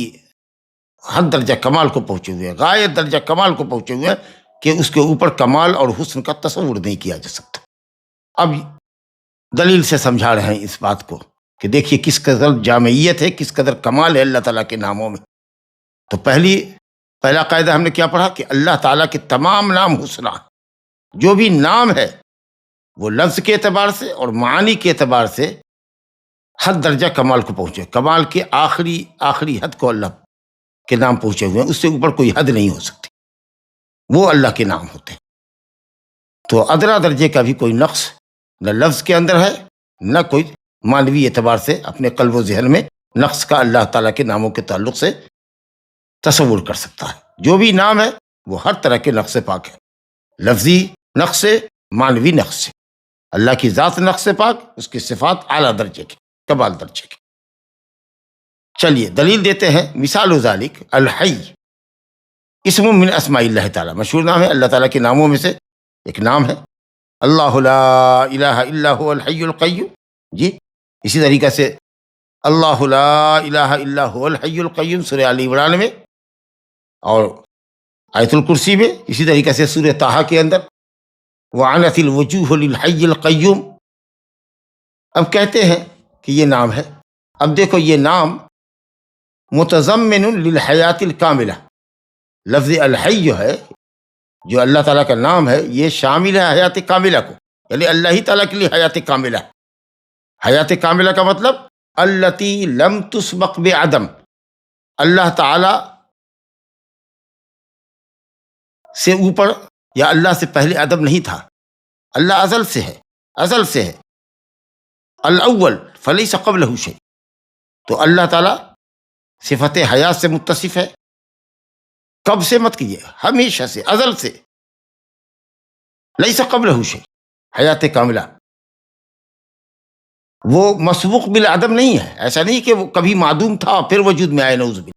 [SPEAKER 2] حد درجہ کمال کو پہنچے ہوئے ہیں، غایت درجہ کمال کو پہنچے ہوئے ہیں کہ اس کے اوپر کمال اور حسن کا تصور نہیں کیا جا سکتا. اب دلیل سے سمجھا رہے ہیں اس بات کو کہ دیکھیے کس قدر جامعیت ہے، کس قدر کمال ہے اللہ تعالیٰ کے ناموں میں. تو پہلا قاعدہ ہم نے کیا پڑھا کہ اللہ تعالیٰ کے تمام نام حسنہ، جو بھی نام ہے وہ لفظ کے اعتبار سے اور معانی کے اعتبار سے حد درجہ کمال کو پہنچے، کمال کے آخری حد کو اللہ کے نام پہنچے ہوئے ہیں، اس سے اوپر کوئی حد نہیں ہو سکتی، وہ اللہ کے نام ہوتے ہیں. تو ادنا درجے کا بھی کوئی نقص نہ لفظ کے اندر ہے، نہ کوئی معنوی اعتبار سے اپنے قلب و ذہن میں نقص کا اللہ تعالیٰ کے ناموں کے تعلق سے تصور کر سکتا ہے. جو بھی نام ہے وہ ہر طرح کے نقص سے پاک ہے، لفظی نقص سے، معنوی نقص سے. اللہ کی ذات نقص سے پاک، اس کی صفات اعلیٰ درجے کی، کمال درجے کی. چلیے دلیل دیتے ہیں. مثال ذالک الحی اسم من اسماء اللہ تعالیٰ، مشہور نام ہے اللہ تعالیٰ کے ناموں میں سے ایک نام ہے. اللہ لا الہ الا هو الحی القیوم. جی اسی طریقہ سے اللہ لا الہ الا هو الحی القیوم سورہ آل عمران میں، اور آیت الکرسی میں، اسی طریقہ سے سورہ طٰہٰ کے اندر وعنت الوجوہ للحی القیوم. اب کہتے ہیں کہ یہ نام ہے. اب دیکھو یہ نام متضمن للحیات الکاملہ، لفظ الحی جو ہے، جو اللہ تعالیٰ کا نام ہے، یہ شامل ہے حیات کاملہ کو، یعنی اللہ ہی تعالیٰ کے لیے حیات کاملہ. حیات کاملہ کا مطلب التی لم تسبق بعدم، اللہ تعالیٰ سے اوپر یا اللہ سے پہلے عدم نہیں تھا، اللہ ازل سے ہے، ازل سے ہے. الاول فلیس قبلہ شیء، تو اللہ تعالیٰ صفت حیات سے متصف ہے. کب سے مت کیجیے، ہمیشہ سے، ازل سے. لیس قبلہ شیء، حیات کاملہ وہ مسبوق بالعدم نہیں ہے. ایسا نہیں کہ وہ کبھی معدوم تھا پھر وجود میں آئے، نعوذ باللہ.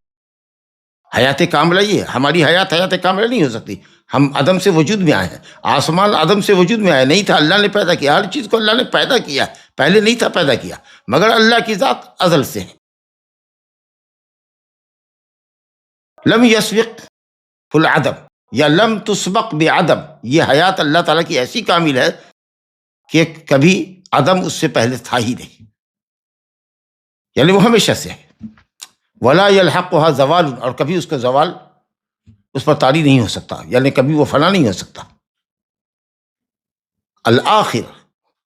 [SPEAKER 2] حیات کاملہ یہ، ہماری حیات کاملہ نہیں ہو سکتی. ہم عدم سے وجود میں آئے ہیں، آسمان عدم سے وجود میں آئے نہیں تھا، اللہ نے پیدا کیا. ہر چیز کو اللہ نے پیدا کیا، پہلے نہیں تھا پیدا کیا، مگر اللہ کی ذات ازل سے ہے. لم یسبق العدم یا لم تسبق بعدم، یہ حیات اللہ تعالیٰ کی ایسی کامل ہے کہ کبھی عدم اس سے پہلے تھا ہی نہیں، یعنی وہ ہمیشہ سے ہے. ولا یلحقها زوال، اور کبھی اس کا زوال اس پر طاری نہیں ہو سکتا، یعنی کبھی وہ فنا نہیں ہو سکتا. الآخر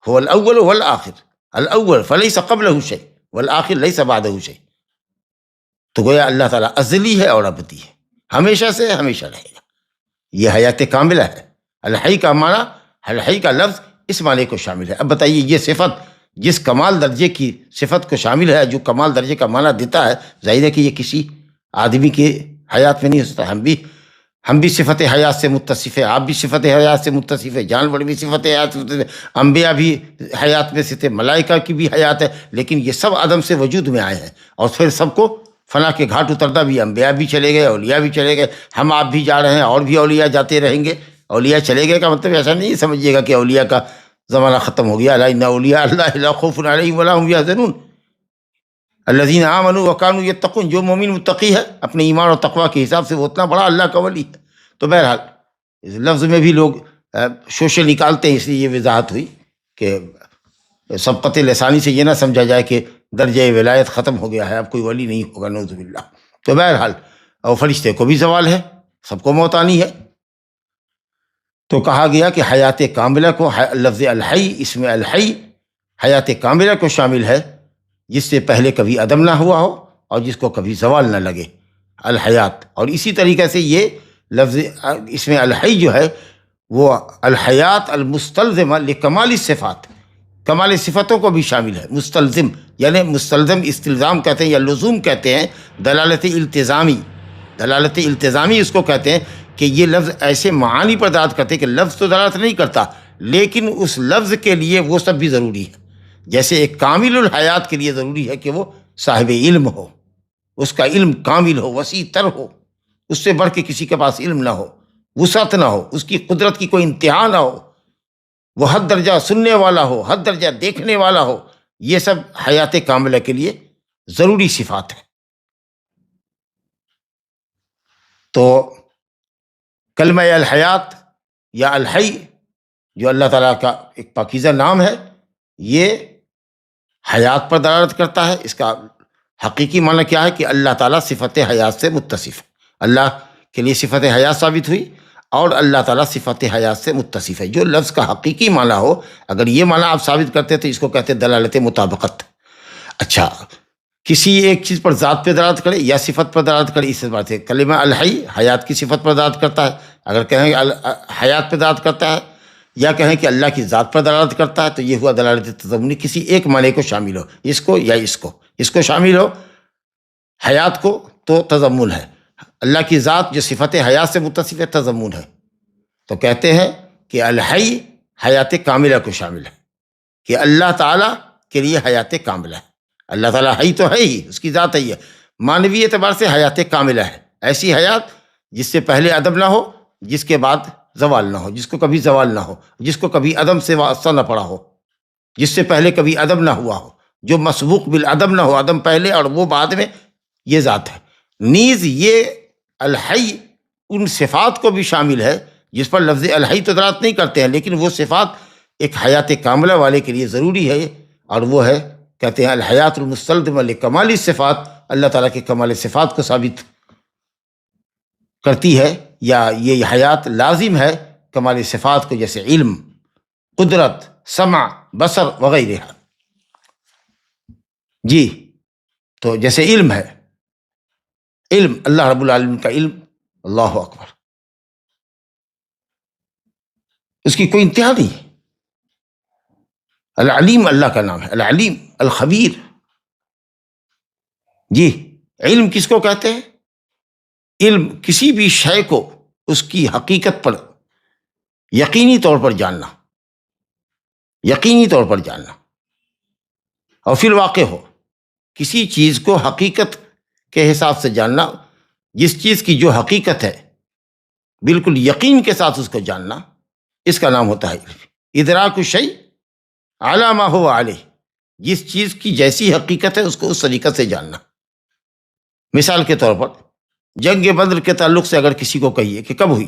[SPEAKER 2] هو الاول والآخر، الاول فلیس قبلہ شیء والآخر لیس بعدہ شیء. تو گویا اللہ تعالیٰ ازلی ہے اور ابدی ہے، ہمیشہ سے ہمیشہ رہے گا. یہ حیات کاملہ ہے. الحی کا معنی، الحی کا لفظ اس معنی کو شامل ہے. اب بتائیے یہ صفت جس کمال درجے کی صفت کو شامل ہے، جو کمال درجے کا معنی دیتا ہے، ظاہر ہے کہ یہ کسی آدمی کے حیات میں نہیں ہو سکتا. ہم بھی ہم بھی صفت حیات سے متصف ہیں، آپ بھی صفت حیات سے متصف ہے، جانور بھی صفت حیات سے متصف ہے، انبیاء بھی حیات میں سے تھے، ملائکہ کی بھی حیات ہے، لیکن یہ سب عدم سے وجود میں آئے ہیں، اور پھر سب کو فنا کے گھاٹ اترتا بھی، انبیاء بھی چلے گئے، اولیاء بھی چلے گئے، ہم آپ بھی جا رہے ہیں، اور بھی اولیاء جاتے رہیں گے۔ اولیاء چلے گئے کا مطلب ایسا نہیں سمجھیے گا کہ اولیاء کا زمانہ ختم ہو گیا، الا ان اولیاء اللہ لا خوف علیہم ولا هم يحزنون الذین آمنوا وکانوا یتقون، جو مومن متقی ہے اپنے ایمان اور تقوی کے حساب سے وہ اتنا بڑا اللہ کا ولی ہے۔ تو بہرحال اس لفظ میں بھی لوگ شوشے نکالتے ہیں، اس لیے یہ وضاحت ہوئی کہ سبقت لسانی سے یہ نہ سمجھا جائے کہ درجہ ولایت ختم ہو گیا ہے، اب کوئی ولی نہیں ہوگا، نعوذ باللہ۔ تو بہرحال اور فرشتے کو بھی زوال ہے، سب کو موت آنی ہے۔ تو کہا گیا کہ حیات کاملہ کو، لفظ الحی، اس میں الحی حیات کاملہ کو شامل ہے، جس سے پہلے کبھی عدم نہ ہوا ہو اور جس کو کبھی زوال نہ لگے، الحیات۔ اور اسی طریقے سے یہ لفظ اس میں الحی جو ہے وہ الحیات المستلزمہ لکمال الصفات، کمال صفتوں کو بھی شامل ہے۔ مستلزم یعنی مستلزم استلزام کہتے ہیں یا لزوم کہتے ہیں، دلالت التزامی، دلالت التزامی اس کو کہتے ہیں کہ یہ لفظ ایسے معانی پر دلالت کرتے ہیں کہ لفظ تو دلالت نہیں کرتا لیکن اس لفظ کے لیے وہ سب بھی ضروری ہے۔ جیسے ایک کامل الحیات کے لیے ضروری ہے کہ وہ صاحب علم ہو، اس کا علم کامل ہو، وسیع تر ہو، اس سے بڑھ کے کسی کے پاس علم نہ ہو، وسعت نہ ہو، اس کی قدرت کی کوئی انتہا نہ ہو، وہ حد درجہ سننے والا ہو، حد درجہ دیکھنے والا ہو۔ یہ سب حیات کاملہ کے لیے ضروری صفات ہیں۔ تو کلمہ الحیات یا الحی جو اللہ تعالیٰ کا ایک پاکیزہ نام ہے، یہ حیات پر دلالت کرتا ہے۔ اس کا حقیقی معنی کیا ہے کہ اللہ تعالیٰ صفت حیات سے متصف ہے، اللہ کے لیے صفت حیات ثابت ہوئی اور اللہ تعالیٰ صفت حیات سے متصف ہے۔ جو لفظ کا حقیقی معنی ہو، اگر یہ معنی آپ ثابت کرتے تو اس کو کہتے ہیں دلالت مطابقت۔ اچھا، کسی ایک چیز پر ذات پہ دلالت کرے یا صفت پر دلالت کرے، اس بات سے کلمہ الحی حیات کی صفت پر دلالت کرتا ہے، اگر کہیں حیات پہ دلالت کرتا ہے یا کہیں کہ اللہ کی ذات پر دلالت کرتا ہے تو یہ ہوا دلالت تضمنی، کسی ایک معنی کو شامل ہو، اس کو یا اس کو شامل ہو، حیات کو تو تضمن ہے، اللہ کی ذات جو صفت حیات سے متصف ہے تضمن ہے۔ تو کہتے ہیں کہ الحی حیات کاملہ کو شامل ہے، کہ اللہ تعالیٰ کے لیے حیات کاملہ ہے۔ اللہ تعالیٰ حی تو ہے ہی، اس کی ذات ہی ہے، معنوی اعتبار سے حیات کاملہ ہے، ایسی حیات جس سے پہلے عدم نہ ہو، جس کے بعد زوال نہ ہو، جس کو کبھی زوال نہ ہو، جس کو کبھی عدم سے واسطہ نہ پڑا ہو، جس سے پہلے کبھی عدم نہ ہوا ہو، جو مسبوق بالعدم نہ ہو، عدم پہلے اور وہ بعد میں، یہ ذات ہے۔ نیز یہ الحی ان صفات کو بھی شامل ہے جس پر لفظ الحی تو دلالت نہیں کرتے ہیں، لیکن وہ صفات ایک حیات کاملہ والے کے لیے ضروری ہے، اور وہ ہے کہتے ہیں الحیات المستلزمہ لکمال الصفات، اللہ تعالیٰ کے کمال صفات کو ثابت کرتی ہے، یا یہ حیات لازم ہے کمال صفات کو، جیسے علم، قدرت، سمع، بصر وغیرہ۔ جی، تو جیسے علم ہے، علم اللہ رب العالمین کا علم، اللہ اکبر، اس کی کوئی انتہا نہیں ہے۔ العلیم اللہ کا نام ہے، العلیم، الخبیر۔ جی، علم کس کو کہتے ہیں؟ علم کسی بھی شے کو اس کی حقیقت پر یقینی طور پر جاننا، یقینی طور پر جاننا، اور پھر واقع ہو کسی چیز کو حقیقت کے حساب سے جاننا، جس چیز کی جو حقیقت ہے بالکل یقین کے ساتھ اس کو جاننا، اس کا نام ہوتا ہے علم۔ ادراک الشیء علی ما هو علیہ، جس چیز کی جیسی حقیقت ہے اس کو اس طریقے سے جاننا۔ مثال کے طور پر جنگ بدر کے تعلق سے اگر کسی کو کہیے کہ کب ہوئی،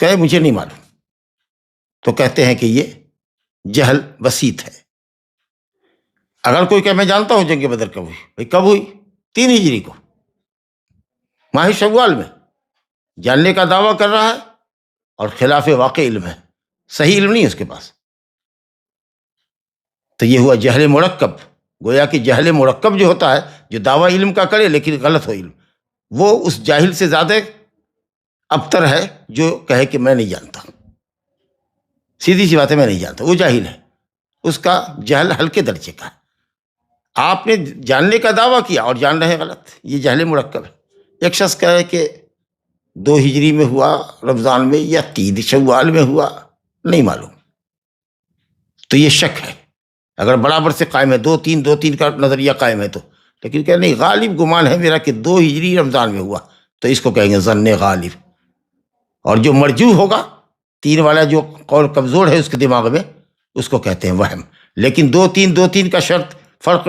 [SPEAKER 2] کہے مجھے نہیں معلوم، تو کہتے ہیں کہ یہ جہل بسیط ہے۔ اگر کوئی کہ میں جانتا ہوں جنگ بدر کب ہوئی، بھائی کب ہوئی؟ 3 ہجری کو، ماہ شوال میں، جاننے کا دعویٰ کر رہا ہے اور خلاف واقع علم ہے، صحیح علم نہیں ہے اس کے پاس، تو یہ ہوا جہل مرکب۔ گویا کہ جہل مرکب جو ہوتا ہے، جو دعویٰ علم کا کرے لیکن غلط ہو علم، وہ اس جاہل سے زیادہ ابتر ہے جو کہے کہ میں نہیں جانتا، سیدھی سی بات ہے، میں نہیں جانتا، وہ جاہل ہے، اس کا جہل ہلکے درجے کا ہے۔ آپ نے جاننے کا دعویٰ کیا اور جان رہے ہیں غلط، یہ جہل مرکب ہے۔ ایک شخص کہے کہ 2 ہجری میں ہوا رمضان میں یا 3 شوال میں ہوا، نہیں معلوم، تو یہ شک ہے۔ اگر برابر سے قائم ہے 2-3 کا نظریہ قائم ہے تو، لیکن کہ نہیں، غالب گمان ہے میرا کہ 2 ہجری رمضان میں ہوا، تو اس کو کہیں گے ظن غالب۔ اور جو مرجوح ہوگا، 3 والا جو قول کمزور ہے اس کے دماغ میں، اس کو کہتے ہیں وہم۔ لیکن 2-3 کا شرط فرق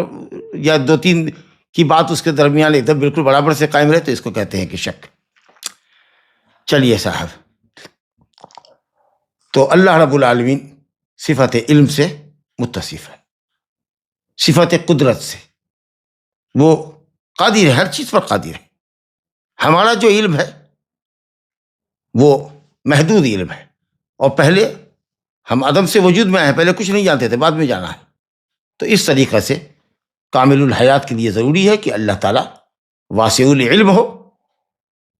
[SPEAKER 2] یا 2-3 کی بات اس کے درمیان ایک دم بالکل برابر سے قائم رہے تو اس کو کہتے ہیں کہ شک۔ چلیے صاحب، تو اللہ رب العالمین صفت علم سے متصف ہے، صفت قدرت سے، وہ قادر ہے، ہر چیز پر قادر ہے۔ ہمارا جو علم ہے وہ محدود علم ہے، اور پہلے ہم عدم سے وجود میں آئے ہیں، پہلے کچھ نہیں جانتے تھے، بعد میں جانا ہے۔ تو اس طریقے سے کامل الحیات کے لیے ضروری ہے کہ اللہ تعالیٰ واسع العلم ہو،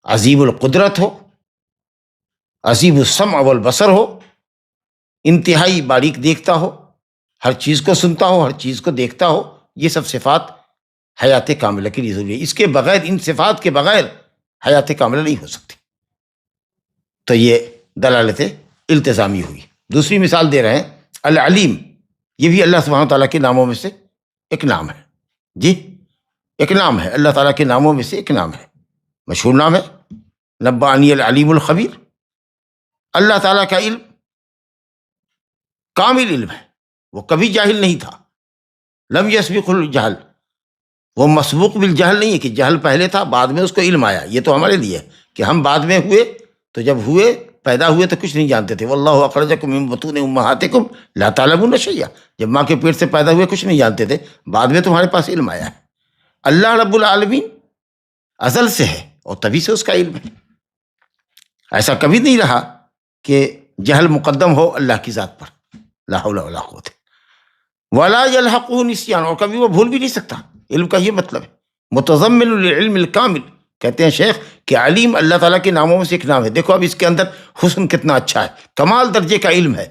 [SPEAKER 2] عظیم القدرت ہو، عظیم السمع والبصر ہو، انتہائی باریک دیکھتا ہو، ہر چیز کو سنتا ہو، ہر چیز کو دیکھتا ہو۔ یہ سب صفات حیات کاملہ کے لیے ضروری ہے، اس کے بغیر، ان صفات کے بغیر حیات کاملہ نہیں ہو سکتی۔ تو یہ دلالت التزامی ہوئی۔ دوسری مثال دے رہے ہیں، العلیم، یہ بھی اللہ سبحانہ تعالیٰ کے ناموں میں سے ایک نام ہے، جی ایک نام ہے، اللہ تعالیٰ کے ناموں میں سے ایک نام ہے، مشہور نام ہے، نبانی العلیم الخبیر۔ اللہ تعالیٰ کا علم کامل علم ہے، وہ کبھی جاہل نہیں تھا، لم یسبق الجہل، وہ مسبوق بالجہل نہیں ہے کہ جہل پہلے تھا بعد میں اس کو علم آیا۔ یہ تو ہمارے لیے ہے کہ ہم بعد میں ہوئے، تو جب ہوئے، پیدا ہوئے تو کچھ نہیں جانتے تھے۔ واللہ اخرجکم من بطون امہاتکم لا تعلمون شیئا، جب ماں کے پیٹ سے پیدا ہوئے کچھ نہیں جانتے تھے، بعد میں تمہارے پاس علم آیا ہے۔ اللہ رب العالمین ازل سے ہے اور تبھی سے اس کا علم ہے، ایسا کبھی نہیں رہا کہ جہل مقدم ہو اللہ کی ذات پر، لا حول ولا قوت ولا یلحقہ نسیان، اور کبھی وہ بھول بھی نہیں سکتا۔ علم کا یہ مطلب ہے، متضمن للعلم الکامل۔ کہتے ہیں شیخ کہ علیم اللہ تعالیٰ کے ناموں میں سے ایک نام ہے۔ دیکھو اب اس کے اندر حسن کتنا اچھا ہے، کمال درجے کا علم ہے،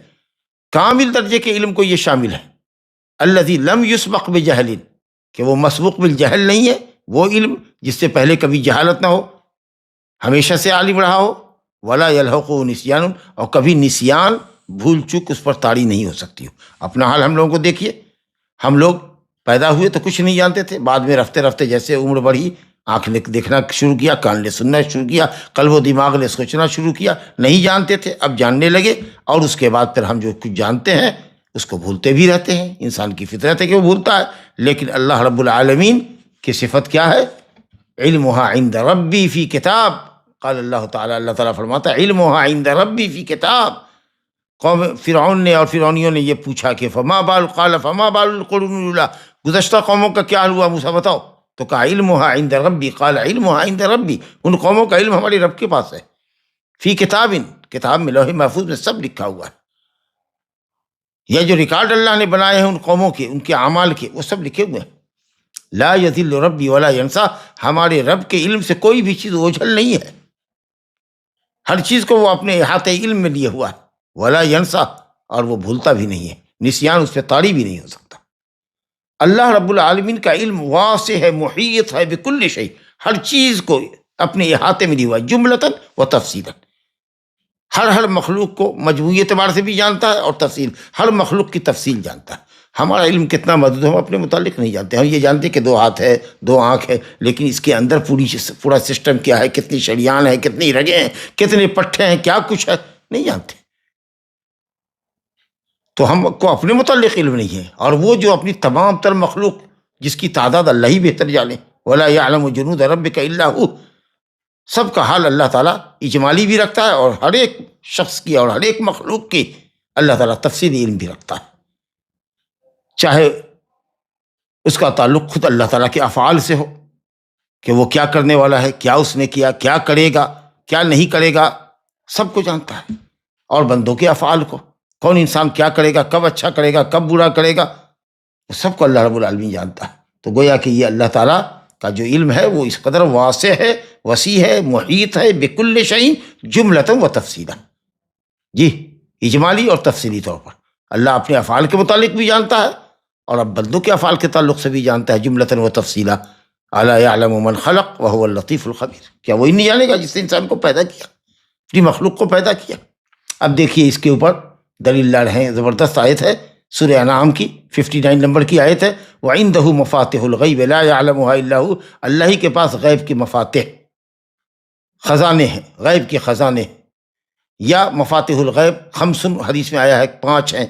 [SPEAKER 2] کامل درجے کے علم کو یہ شامل ہے۔ الذی لم یسبق بجہل، کہ وہ مسبوق بالجہل نہیں ہے، وہ علم جس سے پہلے کبھی جہالت نہ ہو، ہمیشہ سے عالم رہا ہو، ولا یلحقہ نسیان، اور کبھی نسیان، بھول چوک اس پر طاری نہیں ہو سکتی ہو۔ اپنا حال ہم لوگوں کو دیکھیے، ہم لوگ پیدا ہوئے تو کچھ نہیں جانتے تھے، بعد میں رفتے رفتے جیسے عمر بڑھی، آنکھ نے دیکھنا شروع کیا، کان نے سننا شروع کیا، قلب و دماغ نے سوچنا شروع کیا، نہیں جانتے تھے، اب جاننے لگے، اور اس کے بعد پھر ہم جو کچھ جانتے ہیں اس کو بھولتے بھی رہتے ہیں۔ انسان کی فطرت ہے کہ وہ بھولتا ہے، لیکن اللہ رب العالمین کی صفت کیا ہے؟ علمھا عند ربی فی کتاب، قال اللہ تعالیٰ، اللہ تعالیٰ فرماتا ہے علمھا عند ربی فی کتاب۔ قوم فرعون نے اور فرعونیوں نے یہ پوچھا کہ فما بال، قال فما بال القرون الاولیٰ، گزشتہ قوموں کا کیا حال ہوا موسیٰ بتاؤ؟ تو کہا علمھا عند ربی، قال علمھا عند ربی، ان قوموں کا علم ہمارے رب کے پاس ہے، فی کتاب، کتاب میں لوح محفوظ میں سب لکھا ہوا ہے۔ یہ جو ریکارڈ اللہ نے بنائے ہیں ان قوموں کے، ان کے اعمال کے، وہ سب لکھے ہوئے ہیں۔ لا یضل ربی ولا ینسیٰ، ہمارے رب کے علم سے کوئی بھی چیز اوجھل نہیں ہے، ہر چیز کو وہ اپنے احاطے علم میں لیے ہوا ہے۔ ولا ینسیٰ، اور وہ بھولتا بھی نہیں ہے، نسیان اس پہ طاری بھی نہیں ہو سکتا۔ اللہ رب العالمین کا علم واسع ہے، محیط ہے بکل شیء، ہر چیز کو اپنے احاطے میں لیا ہوا ہے، جملتاً و تفصیلاً، ہر مخلوق کو مجموعی اعتبار سے بھی جانتا ہے، اور تفصیل، ہر مخلوق کی تفصیل جانتا ہے۔ ہمارا علم کتنا محدود ہے، ہم اپنے متعلق نہیں جانتے، ہم یہ جانتے کہ 2 ہاتھ ہے، 2 آنکھ ہے، لیکن اس کے اندر پورا سسٹم کیا ہے، کتنی شریان ہے، کتنی رگیں ہیں، کتنے پٹھے ہیں، کیا کچھ ہے، نہیں جانتے۔ تو ہم کو اپنے متعلق علم نہیں ہے، اور وہ جو اپنی تمام تر مخلوق جس کی تعداد اللہ ہی بہتر جانے، ولا یعلم جنود ربک الا ہو، سب کا حال اللہ تعالیٰ اجمالی بھی رکھتا ہے، اور ہر ایک شخص کی اور ہر ایک مخلوق کی اللہ تعالیٰ تفصیلی علم بھی رکھتا ہے، چاہے اس کا تعلق خود اللہ تعالیٰ کے افعال سے ہو کہ وہ کیا کرنے والا ہے، کیا اس نے کیا، کیا کرے گا، کیا نہیں کرے گا، سب کو جانتا ہے، اور بندوں کے افعال کو، کون انسان کیا کرے گا، کب اچھا کرے گا، کب برا کرے گا، سب کو اللہ رب العالمین جانتا ہے۔ تو گویا کہ یہ اللہ تعالیٰ کا جو علم ہے وہ اس قدر واسع ہے، وسیع ہے، محیط ہے بکل شیء جملۃ و تفصیلا، جی اجمالی اور تفصیلی طور پر۔ اللہ اپنے افعال کے متعلق بھی جانتا ہے، اور اب بندوں کے افعال کے تعلق سے بھی جانتا ہے، جملۃ و تفصیلا۔ الا یعلم من خلق وهو اللطیف الخبیر، کیا وہی نہیں جانے گا جس نے انسان کو پیدا کیا، اپنی مخلوق کو پیدا کیا؟ اب دیکھیے اس کے اوپر دلیل لا رہے ہیں، زبردست آیت ہے سورہ انعام کی 59 نمبر کی آیت ہے، وعنده مفاتح الغیب لا يعلمها الا هو، اللہ ہی کے پاس غیب کے مفاتح خزانے ہیں، غیب کے خزانے ہیں، یا مفاتح الغیب خمس، حدیث میں آیا ہے 5 ہیں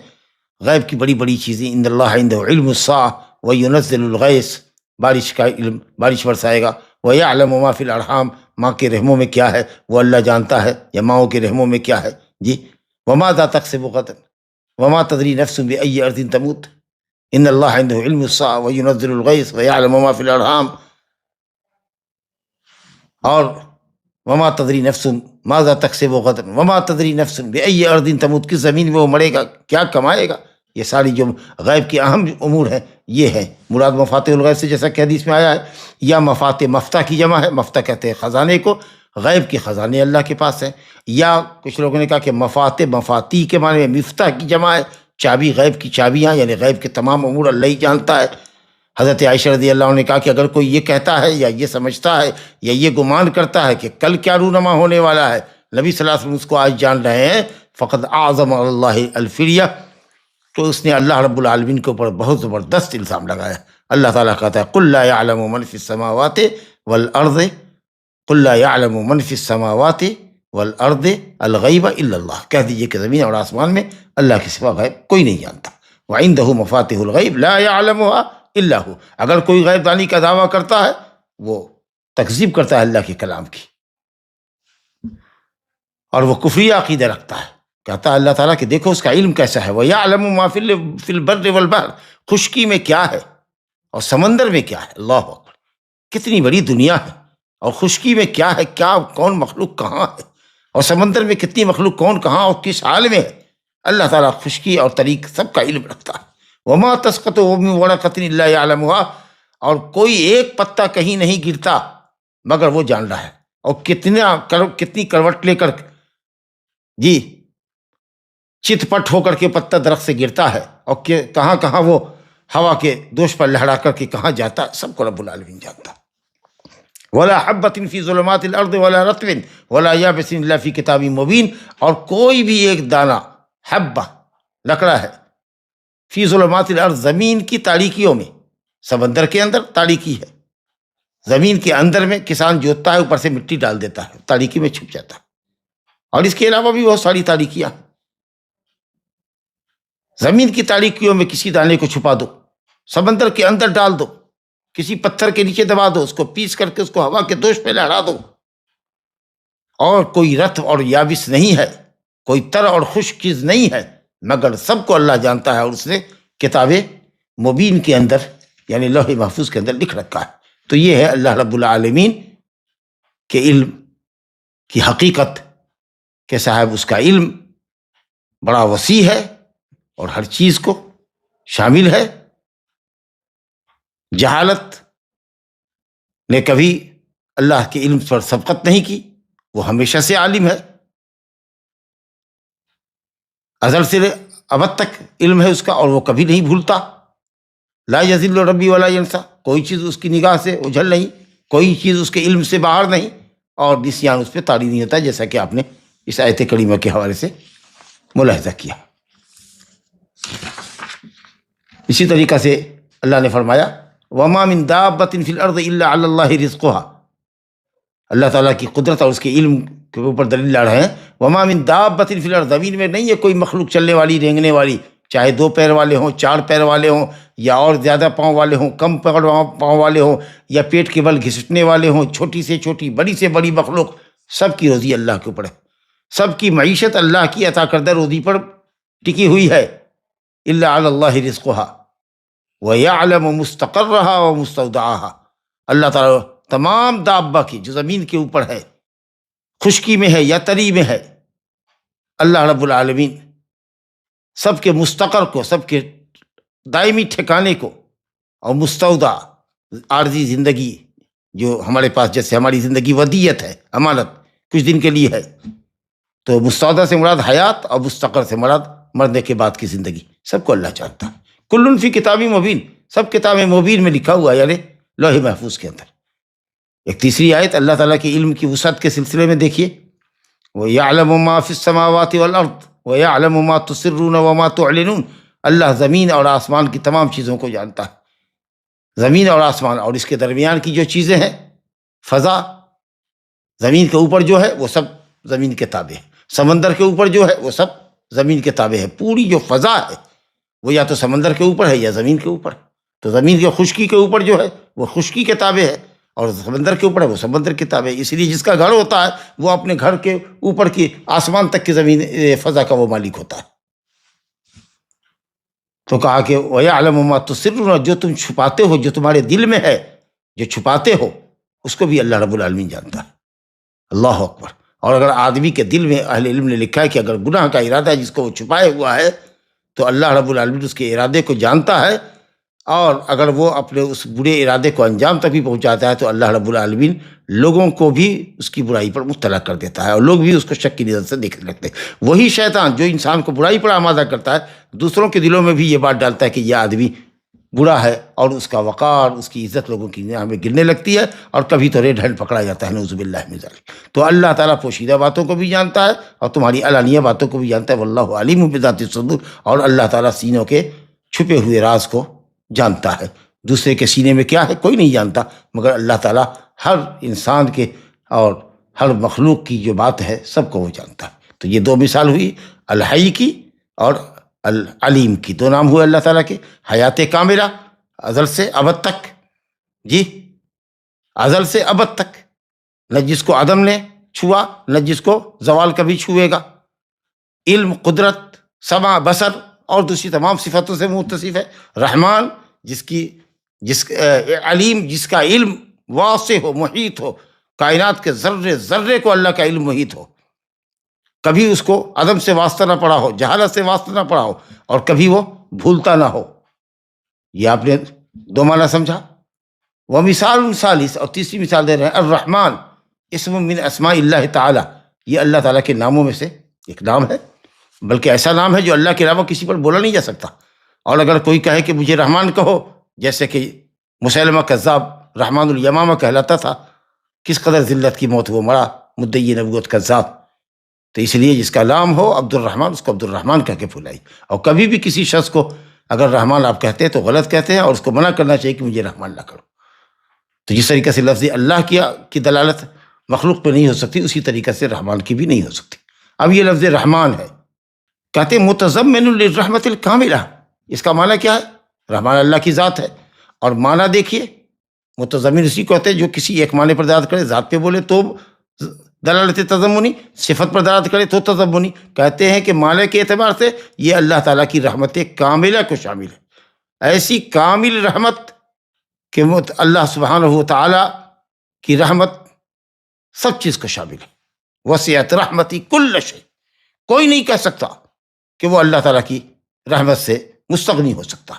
[SPEAKER 2] غیب کی بڑی بڑی چیزیں، ان اللہ عنده علم الساعة وینزل الغیث، بارش کا علم، بارش برسائے گا، ویعلم ما فی الارحام، ماں کے رحموں میں کیا ہے وہ اللہ جانتا ہے، یا ماؤں کے رحموں میں کیا ہے جی، وماذا تکسب غدا وما تدری نفس بأی ارض تموت، ان اللہ عنده علم الساعة وینزل الغیث ویعلم ما فی الارحام، اور وما تدری نفس ماذا تکسب غدا وما تدری نفس بأی ارض تموت، کس زمین میں وہ مرے گا، کیا کمائے گا، یہ ساری جو غیب کی اہم امور ہیں یہ ہیں مراد مفاتح الغیب سے، جیسا کہ حدیث میں آیا ہے، یا مفاتح، مفتح کی جمع ہے، مفتح کہتے ہیں خزانے کو، غیب کے خزانے اللہ کے پاس ہیں، یا کچھ لوگوں نے کہا کہ مفاتح، مفاتیح کے معنی میں مفتاح کی جمع ہے، چابی، غیب کی چابیاں، یعنی غیب کے تمام امور اللہ ہی جانتا ہے۔ حضرت عائشہ رضی اللہ عنہ نے کہا کہ اگر کوئی یہ کہتا ہے یا یہ سمجھتا ہے یا یہ گمان کرتا ہے کہ کل کیا رونما ہونے والا ہے، نبی صلی اللہ علیہ وسلم اس کو آج جان رہے ہیں، فقد اعظم اللہ الفریہ، تو اس نے اللہ رب العالمین کے اوپر بہت زبردست الزام لگایا۔ اللہ تعالیٰ کہتا ہے قل لا يعلم من في السماوات والارض، قل لا يعلم من في السماوات والارض الغیب الا اللہ، کہہ دیجئے کہ زمین اور آسمان میں اللہ کے سوا غیب کوئی نہیں جانتا، وعنده مفاتح الغیب لا يعلمها الا هو، اگر کوئی غیب دانی کا دعویٰ کرتا ہے وہ تکذیب کرتا ہے اللہ کے کلام کی، اور وہ کفری عقیدہ رکھتا ہے، کہتا ہے اللہ تعالیٰ کہ دیکھو اس کا علم کیسا ہے، وَيَعْلَمُ مَا فِي الْبَرِّ وَالْبَحْرِ، خشکی میں کیا ہے اور سمندر میں کیا ہے، اللہ اکبر، کتنی بڑی دنیا ہے، اور خشکی میں کیا ہے، کیا کون مخلوق کہاں ہے، اور سمندر میں کتنی مخلوق کون کہاں اور کس حال میں ہے، اللہ تعالیٰ خشکی اور طریق سب کا علم رکھتا ہے۔ وَمَا تَسْقُطُ مِن وَرَقَةٍ إِلَّا يَعْلَمُهَا، اور کوئی ایک پتا کہیں نہیں گرتا مگر وہ جان رہا ہے، اور کتنی کروٹ لے کر جی چت پٹ ہو کر کے پتا درخت سے گرتا ہے، اور کہاں کہاں وہ ہوا کے دوش پر لہرا کر کے کہاں جاتا ہے، سب کو رب العالمین جانتا ہے۔ ولا حبۃ فی ظلمات الارض ولا رطب ولا یابس الا فی کتاب مبین، اور کوئی بھی ایک دانہ، حبہ لکڑا ہے، فی ظلمات الارض، زمین کی تاریکیوں میں، سمندر کے اندر تاریکی ہے، زمین کے اندر میں کسان جوتتا ہے، اوپر سے مٹی ڈال دیتا ہے، تاریکی میں چھپ جاتا ہے، اور اس کے علاوہ بھی بہت ساری تاریکیاں ہیں۔ زمین کی تاریکیوں میں کسی دانے کو چھپا دو، سمندر کے اندر ڈال دو، کسی پتھر کے نیچے دبا دو، اس کو پیس کر کے اس کو ہوا کے دوش پہ لہرا دو، اور کوئی رطب اور یابس نہیں ہے، کوئی تر اور خشک چیز نہیں ہے، مگر سب کو اللہ جانتا ہے، اور اس نے کتاب مبین کے اندر یعنی لوح محفوظ کے اندر لکھ رکھا ہے۔ تو یہ ہے اللہ رب العالمین کے علم کی حقیقت کہ صاحب اس کا علم بڑا وسیع ہے اور ہر چیز کو شامل ہے۔ جہالت نے کبھی اللہ کے علم پر سبقت نہیں کی، وہ ہمیشہ سے عالم ہے، ازل سے ابد تک علم ہے اس کا، اور وہ کبھی نہیں بھولتا۔ لا یضل ربی ولا ینسا، کوئی چیز اس کی نگاہ سے اوجھل نہیں، کوئی چیز اس کے علم سے باہر نہیں، اور نسیان اس پہ طاری نہیں ہوتا، جیسا کہ آپ نے اس آیت کریمہ کے حوالے سے ملاحظہ کیا۔ اسی طریقہ سے اللہ نے فرمایا وَمَا مِن دَابَّةٍ فِي الْأَرْضِ إِلَّا عَلَى اللَّهِ رِزْقُهَا، اللہ تعالیٰ کی قدرت اور اس کے علم کے اوپر دلیل لا رہے ہیں۔ وَمَا مِن دَابَّةٍ فِي الْأَرْضِ، زمین میں نہیں ہے کوئی مخلوق چلنے والی، رینگنے والی، چاہے 2 پیر والے ہوں، 4 پیر والے ہوں، یا اور زیادہ پاؤں والے ہوں، کم پاؤں والے ہوں، یا پیٹ کے بل گھسٹنے والے ہوں، چھوٹی سے چھوٹی، بڑی سے بڑی مخلوق، سب کی روزی اللہ کے اوپر ہے، سب کی معیشت اللہ کی عطا کردہ روزی پر ٹکی ہوئی ہے۔ إِلَّا عَلَى اللَّهِ رِزْقُهَا وَيَعْلَمُ مُسْتَقَرَّهَا وَمُسْتَوْدَعَهَا، اللہ تعالیٰ تمام دابہ کی جو زمین کے اوپر ہے، خشکی میں ہے یا تری میں ہے، اللہ رب العالمین سب کے مستقر کو، سب کے دائمی ٹھکانے کو، اور مستودع عارضی زندگی جو ہمارے پاس، جیسے ہماری زندگی ودیعت ہے، امانت کچھ دن کے لیے ہے، تو مستودع سے مراد حیات، اور مستقر سے مراد مرنے کے بعد کی زندگی، سب کو اللہ چاہتا ہے۔ کل فی کتاب مبین، سب کتاب مبین میں لکھا ہوا ہے، یعنی لوح محفوظ کے اندر۔ ایک تیسری آیت اللہ تعالیٰ کے علم کی وسعت کے سلسلے میں دیکھیے، وَيَعْلَمُ مَا فِي السَّمَاوَاتِ وَالْأَرْضِ وَيَعْلَمُ مَا تُسِرُّونَ وَمَا تُعْلِنُونَ۔ اللہ زمین اور آسمان کی تمام چیزوں کو جانتا ہے، زمین اور آسمان اور اس کے درمیان کی جو چیزیں ہیں، فضا، زمین کے اوپر جو ہے وہ سب زمین کے تابع ہے، سمندر کے اوپر جو ہے وہ سب زمین کے تابع ہے۔ پوری جو فضا ہے وہ یا تو سمندر کے اوپر ہے یا زمین کے اوپر، تو زمین کے خشکی کے اوپر جو ہے وہ خشکی کے تابع ہے، اور سمندر کے اوپر ہے وہ سمندر کے تابع ہے۔ اس لیے جس کا گھر ہوتا ہے وہ اپنے گھر کے اوپر کی آسمان تک کی زمین فضا کا وہ مالک ہوتا ہے۔ تو کہا کہ وَيَعْلَمُ مَا تُسِرُّونَ، جو تم چھپاتے ہو، جو تمہارے دل میں ہے، جو چھپاتے ہو، اس کو بھی اللہ رب العالمین جانتا ہے۔ اللہ اکبر۔ اور اگر آدمی کے دل میں، اہل علم نے لکھا ہے کہ اگر گناہ کا ارادہ ہے جس کو وہ چھپائے ہوا ہے، تو اللہ رب العالمین اس کے ارادے کو جانتا ہے، اور اگر وہ اپنے اس برے ارادے کو انجام تک بھی پہنچاتا ہے تو اللہ رب العالمین لوگوں کو بھی اس کی برائی پر مطلع کر دیتا ہے، اور لوگ بھی اس کو شک کی نظر سے دیکھنے لگتے ہیں۔ وہی شیطان جو انسان کو برائی پر آمادہ کرتا ہے، دوسروں کے دلوں میں بھی یہ بات ڈالتا ہے کہ یہ آدمی برا ہے، اور اس کا وقار، اس کی عزت لوگوں کی نگاہ میں گرنے لگتی ہے، اور کبھی تو ریڈ ہینڈ پکڑا جاتا ہے، نعوذ باللہ من ذالک۔ تو اللہ تعالیٰ پوشیدہ باتوں کو بھی جانتا ہے اور تمہاری علانیہ باتوں کو بھی جانتا ہے، واللہ علیم بذات الصدور، اور اللہ تعالیٰ سینوں کے چھپے ہوئے راز کو جانتا ہے۔ دوسرے کے سینے میں کیا ہے کوئی نہیں جانتا، مگر اللہ تعالیٰ ہر انسان کے اور ہر مخلوق کی جو بات ہے سب کو وہ جانتا ہے۔ تو یہ دو مثال ہوئی، الحی کی اور العلیم کی، دو نام ہوئے اللہ تعالیٰ کے۔ حیات کاملہ، ازل سے ابد تک، جی ازل سے ابد تک، نہ جس کو عدم نے چھوا نہ جس کو زوال کبھی چھوئے گا۔ علم، قدرت، سمع، بصر اور دوسری تمام صفاتوں سے متصف ہے۔ رحمان، علیم، جس کا علم واسع ہو، محیط ہو، کائنات کے ذرے ذرے کو اللہ کا علم محیط ہو، کبھی اس کو عدم سے واسطہ نہ پڑا ہو، جہالت سے واسطہ نہ پڑا ہو، اور کبھی وہ بھولتا نہ ہو۔ یہ آپ نے دو معنی سمجھا۔ ومثال ثالث، اور تیسری مثال دے رہے ہیں، الرحمن اسم من اسماء اللہ تعالی، یہ اللہ تعالیٰ کے ناموں میں سے ایک نام ہے، بلکہ ایسا نام ہے جو اللہ کے علاوہ کسی پر بولا نہیں جا سکتا۔ اور اگر کوئی کہے کہ مجھے رحمان کہو، جیسے کہ مسیلمہ کذاب رحمان الیمامہ کہلاتا تھا، کس قدر ذلت کی موت وہ مرا، مدعی نبوت کذاب۔ تو اس لیے جس کا نام ہو عبد الرحمن، اس کو عبد الرحمن کہہ کے بلائی۔ اور کبھی بھی کسی شخص کو اگر رحمان آپ کہتے ہیں تو غلط کہتے ہیں، اور اس کو منع کرنا چاہیے کہ مجھے رحمان نہ کرو۔ تو جس طریقے سے لفظ اللہ کی دلالت مخلوق پہ نہیں ہو سکتی، اسی طریقے سے رحمان کی بھی نہیں ہو سکتی۔ اب یہ لفظ رحمان ہے، کہتے ہیں متضمن للرحمت الکاملہ، اس کا معنی کیا ہے؟ رحمان اللہ کی ذات ہے، اور معنی دیکھیے، متضمن اسی کو کہتے ہیں جو کسی ایک معنی پر دلالت کرے، ذات پہ بولے تو دلالت تضمنی، صفت پر دلالت کرے تو تضمنی۔ کہتے ہیں کہ معنی کے اعتبار سے یہ اللہ تعالیٰ کی رحمت کاملہ کو شامل ہے، ایسی کامل رحمت کہ اللہ سبحانہ و تعالیٰ کی رحمت سب چیز کو شامل ہے۔ وسعت رحمتی کل شیء، کوئی نہیں کہہ سکتا کہ وہ اللہ تعالیٰ کی رحمت سے مستغنی ہو سکتا۔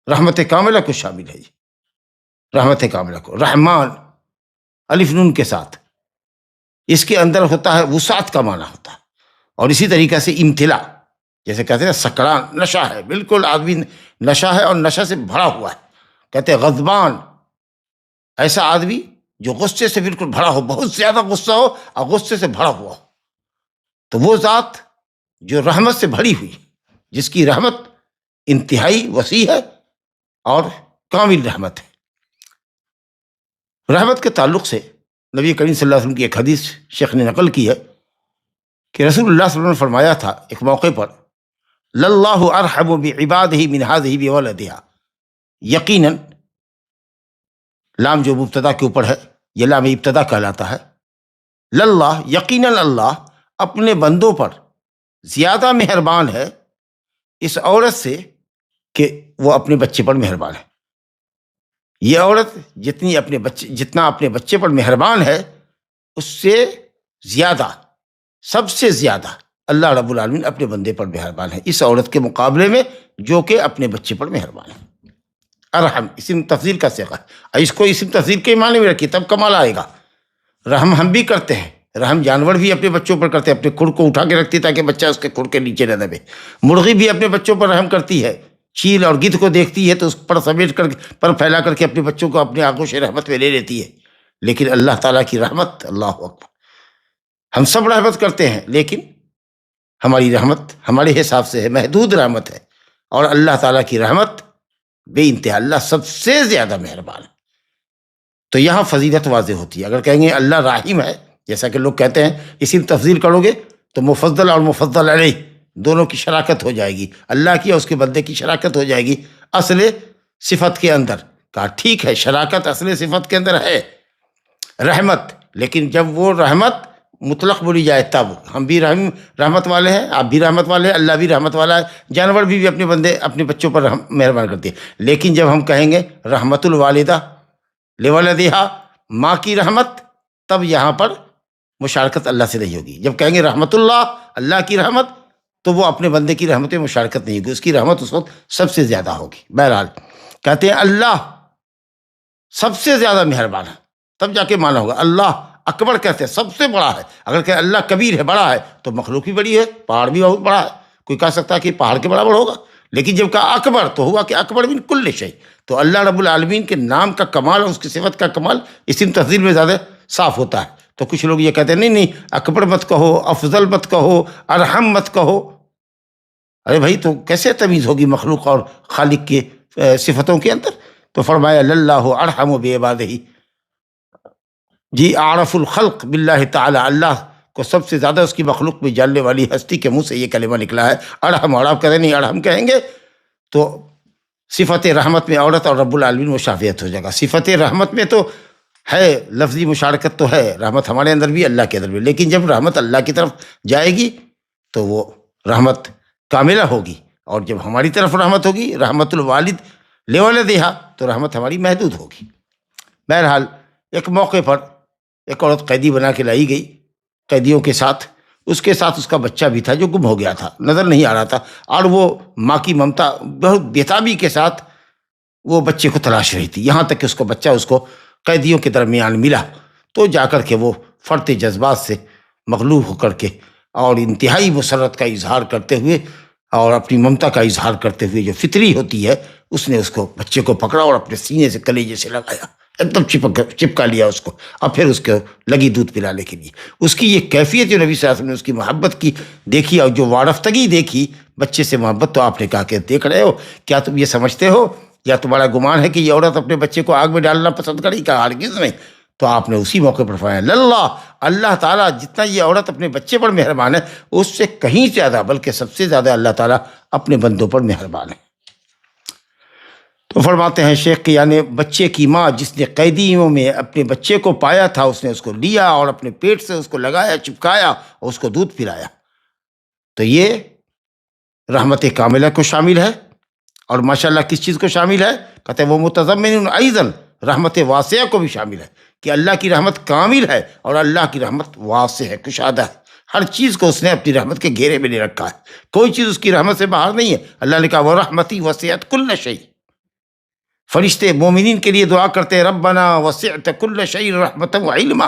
[SPEAKER 2] رحمت کاملہ کو شامل ہے یہ، رحمت کاملہ کو۔ رحمان الف نون کے ساتھ، اس کے اندر ہوتا ہے وسعت کا معنی ہوتا ہے، اور اسی طریقے سے امتلا، جیسے کہتے ہیں سکران، نشہ ہے، بالکل آدمی نشہ ہے اور نشہ سے بھرا ہوا ہے۔ کہتے ہیں غضبان، ایسا آدمی جو غصے سے بالکل بھرا ہو، بہت زیادہ غصہ ہو اور غصے سے بھرا ہوا ہو۔ تو وہ ذات جو رحمت سے بھری ہوئی، جس کی رحمت انتہائی وسیع ہے اور کامل رحمت ہے۔ رحمت کے تعلق سے نبی کریم صلی اللہ علیہ وسلم کی ایک حدیث شیخ نے نقل کی ہے کہ رسول اللہ صلی اللہ علیہ وسلم نے فرمایا تھا ایک موقع پر، للہ ارحم بعبادہ من ہذہ بولدہا، یقیناً لام جو مبتدا کے اوپر ہے یہ لام ابتدا کہلاتا ہے۔ للہ، یقیناً اللہ اپنے بندوں پر زیادہ مہربان ہے اس عورت سے کہ وہ اپنے بچے پر مہربان ہے۔ یہ عورت جتنا اپنے بچے پر مہربان ہے، اس سے زیادہ، سب سے زیادہ اللہ رب العالمین اپنے بندے پر مہربان ہے اس عورت کے مقابلے میں جو کہ اپنے بچے پر مہربان ہے۔ ارحم اسم تفضیل کا صیغہ ہے، اس کو اسم تفضیل کے معنی میں رکھیے تب کمال آئے گا۔ رحم ہم بھی کرتے ہیں، رحم جانور بھی اپنے بچوں پر کرتے ہیں، اپنے کھر کو اٹھا کے رکھتی تاکہ بچہ اس کے کھر کے نیچے نہ دبے۔ مرغی بھی اپنے بچوں پر رحم کرتی ہے، چیل اور گدھ کو دیکھتی ہے تو اس پر سمیٹ کر پر پھیلا کر کے اپنے بچوں کو اپنے آنکھوں سے رحمت میں لے لیتی ہے. لیکن اللہ تعالیٰ کی رحمت، اللہ اکبر، ہم سب رحمت کرتے ہیں لیکن ہماری رحمت ہمارے حساب سے ہے، محدود رحمت ہے. اور اللہ تعالیٰ کی رحمت بے انتہا، اللہ سب سے زیادہ مہربان ہے. تو یہاں فضیلت واضح ہوتی ہے. اگر کہیں گے اللہ رحیم ہے، جیسا کہ لوگ کہتے ہیں، اسی میں تفضیل کرو گے تو مفضل اور مفضل علیہ دونوں کی شراکت ہو جائے گی، اللہ کی اور اس کے بندے کی شراکت ہو جائے گی اصل صفت کے اندر. کہا ٹھیک ہے، شراکت اصل صفت کے اندر ہے رحمت، لیکن جب وہ رحمت مطلق بولی جائے تب ہم بھی رحمت والے ہیں، آپ بھی رحمت والے ہیں، اللہ بھی رحمت والا ہے، جانور بھی اپنے بندے اپنے بچوں پر مہربان کرتے ہیں. لیکن جب ہم کہیں گے رحمت الوالدہ لولدہا، ماں کی رحمت، تب یہاں پر مشارکت اللہ سے نہیں ہوگی. جب کہیں گے رحمت اللہ کی رحمت، تو وہ اپنے بندے کی رحمت میں مشارکت نہیں ہوگی، اس کی رحمت اس وقت سب سے زیادہ ہوگی. بہرحال کہتے ہیں اللہ سب سے زیادہ مہربان ہے، تب جا کے مانا ہوگا. اللہ اکبر کہتے ہیں سب سے بڑا ہے. اگر کہ اللہ کبیر ہے، بڑا ہے، تو مخلوق بھی بڑی ہے، پہاڑ بھی بہت بڑا ہے. کوئی کہہ سکتا ہے کہ پہاڑ کے برابر ہوگا، لیکن جب کہا اکبر تو ہوا کہ اکبر من کل شیء. تو اللہ رب العالمین کے نام کا کمال اور اس کی صفت کا کمال اسم تفضیل میں زیادہ صاف ہوتا ہے. تو کچھ لوگ یہ کہتے ہیں نہیں اکبر مت کہو، افضل مت کہو، ارحم مت کہو. ارے بھائی تو کیسے تمیز ہوگی مخلوق اور خالق کے صفتوں کے اندر؟ تو فرمایا للہ ارحم بعبادہ، جی اعرف الخلق باللہ تعالی، اللہ کو سب سے زیادہ اس کی مخلوق میں جاننے والی ہستی کے منہ سے یہ کلمہ نکلا ہے ارحم. اور آپ کہتے ہیں نہیں ارحم کہیں گے تو صفت رحمت میں عورت اور رب العالمین مشافیت ہو جائے گا. صفت رحمت میں تو ہے لفظی مشارکت تو ہے، رحمت ہمارے اندر بھی اللہ کے اندر بھی، لیکن جب رحمت اللہ کی طرف جائے گی تو وہ رحمت کاملہ ہوگی، اور جب ہماری طرف رحمت ہوگی رحمت الوالد لولدہا تو رحمت ہماری محدود ہوگی. بہرحال ایک موقع پر ایک عورت قیدی بنا کے لائی گئی قیدیوں کے ساتھ، اس کے ساتھ اس کا بچہ بھی تھا جو گم ہو گیا تھا، نظر نہیں آ رہا تھا، اور وہ ماں کی ممتا بہت بےتابی کے ساتھ وہ بچے کو تلاش رہی تھی، یہاں تک کہ اس کا بچہ اس کو قیدیوں کے درمیان ملا. تو جا کر کے وہ فرط جذبات سے مغلوب ہو کر کے اور انتہائی مسرت کا اظہار کرتے ہوئے اور اپنی ممتا کا اظہار کرتے ہوئے جو فطری ہوتی ہے، اس نے اس کو بچے کو پکڑا اور اپنے سینے سے کلیجے سے لگایا، ایک دم چپکا لیا اس کو، اور پھر اس کو لگی دودھ پلانے کے لیے. اس کی یہ کیفیت جو نبی صلی اللہ علیہ وسلم نے اس کی محبت کی دیکھی اور جو وارفتگی دیکھی بچے سے محبت، تو آپ نے کہا کہ دیکھ رہے ہو، کیا تم یہ سمجھتے ہو یا تمہارا گمان ہے کہ یہ عورت اپنے بچے کو آگ میں ڈالنا پسند کرے؟ کہا ہرگز نہیں. تو آپ نے اسی موقع پر فرمایا للہ، اللہ تعالیٰ جتنا یہ عورت اپنے بچے پر مہربان ہے اس سے کہیں زیادہ بلکہ سب سے زیادہ اللہ تعالیٰ اپنے بندوں پر مہربان ہے. تو فرماتے ہیں شیخ کہ یعنی بچے کی ماں جس نے قیدیوں میں اپنے بچے کو پایا تھا، اس نے اس کو لیا اور اپنے پیٹ سے اس کو لگایا، چپکایا اور اس کو دودھ پلایا. تو یہ رحمت کاملہ کو شامل ہے. اور ماشاءاللہ کس چیز کو شامل ہے؟ کہتے ہیں وہ متضمن ایضاً رحمت واسعہ کو بھی شامل ہے، کہ اللہ کی رحمت کامل ہے اور اللہ کی رحمت واسع ہے، کشادہ ہے. ہر چیز کو اس نے اپنی رحمت کے گھیرے میں لے رکھا ہے، کوئی چیز اس کی رحمت سے باہر نہیں ہے. اللہ نے کہا وَرَحْمَتِي وَسِعَتْ كُلَّ شَيْءٍ. فرشتے مومنین کے لیے دعا کرتے ہیں ربنا وسعت كل شيء رحمتا وعلما،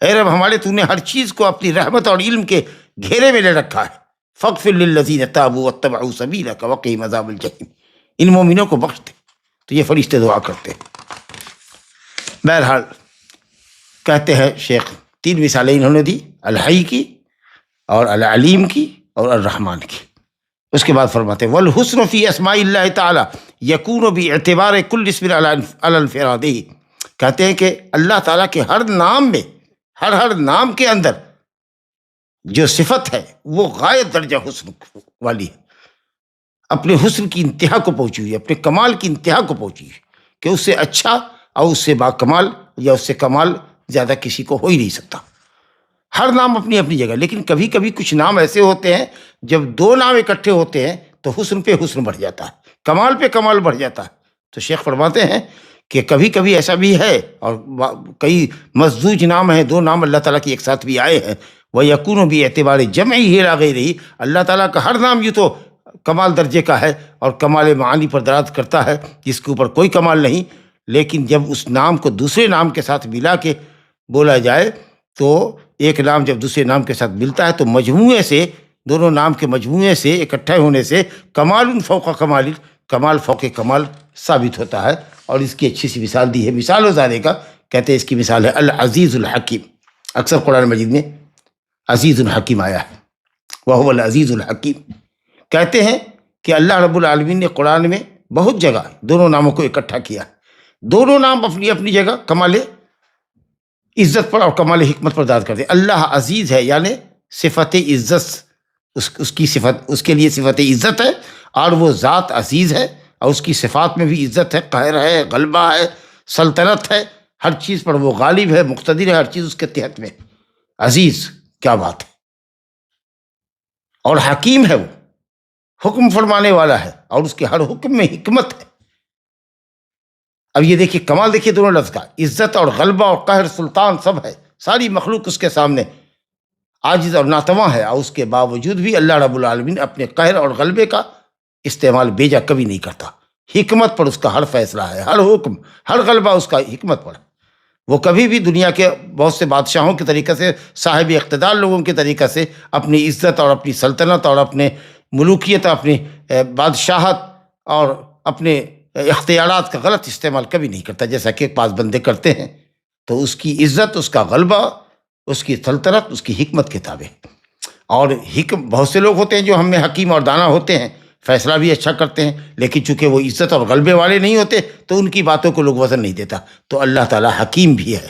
[SPEAKER 2] اے رب ہمارے تو نے ہر چیز کو اپنی رحمت اور علم کے گھیرے میں لے رکھا ہے. فاغفر للذین تابوا واتبعوا سبیلک وقهم عذاب الجحیم، ان مومنوں کو بخش دے. تو یہ فرشتے دعا کرتے ہیں. بہرحال کہتے ہیں شیخ 3 مثالیں انہوں نے دی، الحی کی اور العلیم کی اور الرحمن کی. اس کے بعد فرماتے ہیں والحسن فی اسماء اللہ تعالی یکون باعتبار کل اسم علی انفرادہ. کہتے ہیں کہ اللہ تعالیٰ کے ہر نام میں، ہر نام کے اندر جو صفت ہے وہ غایت درجہ حسن والی ہے، اپنے حسن کی انتہا کو پہنچی ہوئی ہے، اپنے کمال کی انتہا کو پہنچی ہے، کہ اس سے اچھا اور اس سے با کمال یا اس سے کمال زیادہ کسی کو ہو ہی نہیں سکتا. ہر نام اپنی اپنی جگہ. لیکن کبھی کبھی کچھ نام ایسے ہوتے ہیں جب 2 نام اکٹھے ہوتے ہیں تو حسن پہ حسن بڑھ جاتا ہے، کمال پہ کمال بڑھ جاتا ہے. تو شیخ فرماتے ہیں کہ کبھی کبھی ایسا بھی ہے، اور کئی مزدوج نام ہیں، 2 نام اللہ تعالیٰ کی ایک ساتھ بھی آئے ہیں. وَيَكُونُ بِاعْتِبَارِ جَمْعِهِ لَا غَيْرِهِ. اللہ تعالیٰ کا ہر نام یہ تو کمال درجے کا ہے اور کمال معانی پر دلالت کرتا ہے جس کے اوپر کوئی کمال نہیں. لیکن جب اس نام کو دوسرے نام کے ساتھ ملا کے بولا جائے تو ایک نام جب دوسرے نام کے ساتھ ملتا ہے تو مجموعے سے، دونوں نام کے مجموعے سے اکٹھے ہونے سے کمال فوق کمال کمال فوق کمال ثابت ہوتا ہے، اور اس کی اچھی سی مثال دی ہے۔ مثال وزارے کا کہتے ہیں اس کی مثال ہے العزیز الحکیم۔ اکثر قرآن مجید میں عزیز الحکیم آیا ہے، وہو العزیز الحکیم۔ کہتے ہیں کہ اللہ رب العالمین نے قرآن میں بہت جگہ دونوں ناموں کو اکٹھا کیا۔ دونوں نام اپنی اپنی جگہ کمال عزت پر اور کمال حکمت پر داد کرتے ہیں۔ اللہ عزیز ہے، یعنی صفت عزت اس کی صفت، اس کے لیے صفت عزت ہے، اور وہ ذات عزیز ہے، اور اس کی صفات میں بھی عزت ہے، قہر ہے، غلبہ ہے، سلطنت ہے، ہر چیز پر وہ غالب ہے، مقتدر ہے، ہر چیز اس کے تحت میں۔ عزیز، کیا بات ہے! اور حکیم ہے، وہ حکم فرمانے والا ہے، اور اس کے ہر حکم میں حکمت ہے۔ اب یہ دیکھیے کمال، دیکھیے دونوں لفظ کا، عزت اور غلبہ اور قہر، سلطان سب ہے، ساری مخلوق اس کے سامنے عاجز اور ناتواں ہے، اور اس کے باوجود بھی اللہ رب العالمین اپنے قہر اور غلبے کا استعمال بیجا کبھی نہیں کرتا۔ حکمت پر اس کا ہر فیصلہ ہے، ہر حکم، ہر غلبہ اس کا حکمت پر۔ وہ کبھی بھی دنیا کے بہت سے بادشاہوں کے طریقے سے، صاحب اقتدار لوگوں کے طریقے سے اپنی عزت اور اپنی سلطنت اور اپنے ملوکیت، اپنی بادشاہت اور اپنے اختیارات کا غلط استعمال کبھی نہیں کرتا، جیسا کہ بعض بندے کرتے ہیں۔ تو اس کی عزت، اس کا غلبہ، اس کی سلطنت اس کی حکمت کے تابع ہے۔ اور بہت سے لوگ ہوتے ہیں جو ہم میں حکیم اور دانا ہوتے ہیں، فیصلہ بھی اچھا کرتے ہیں، لیکن چونکہ وہ عزت اور غلبے والے نہیں ہوتے تو ان کی باتوں کو لوگ وزن نہیں دیتا۔ تو اللہ تعالیٰ حکیم بھی ہے،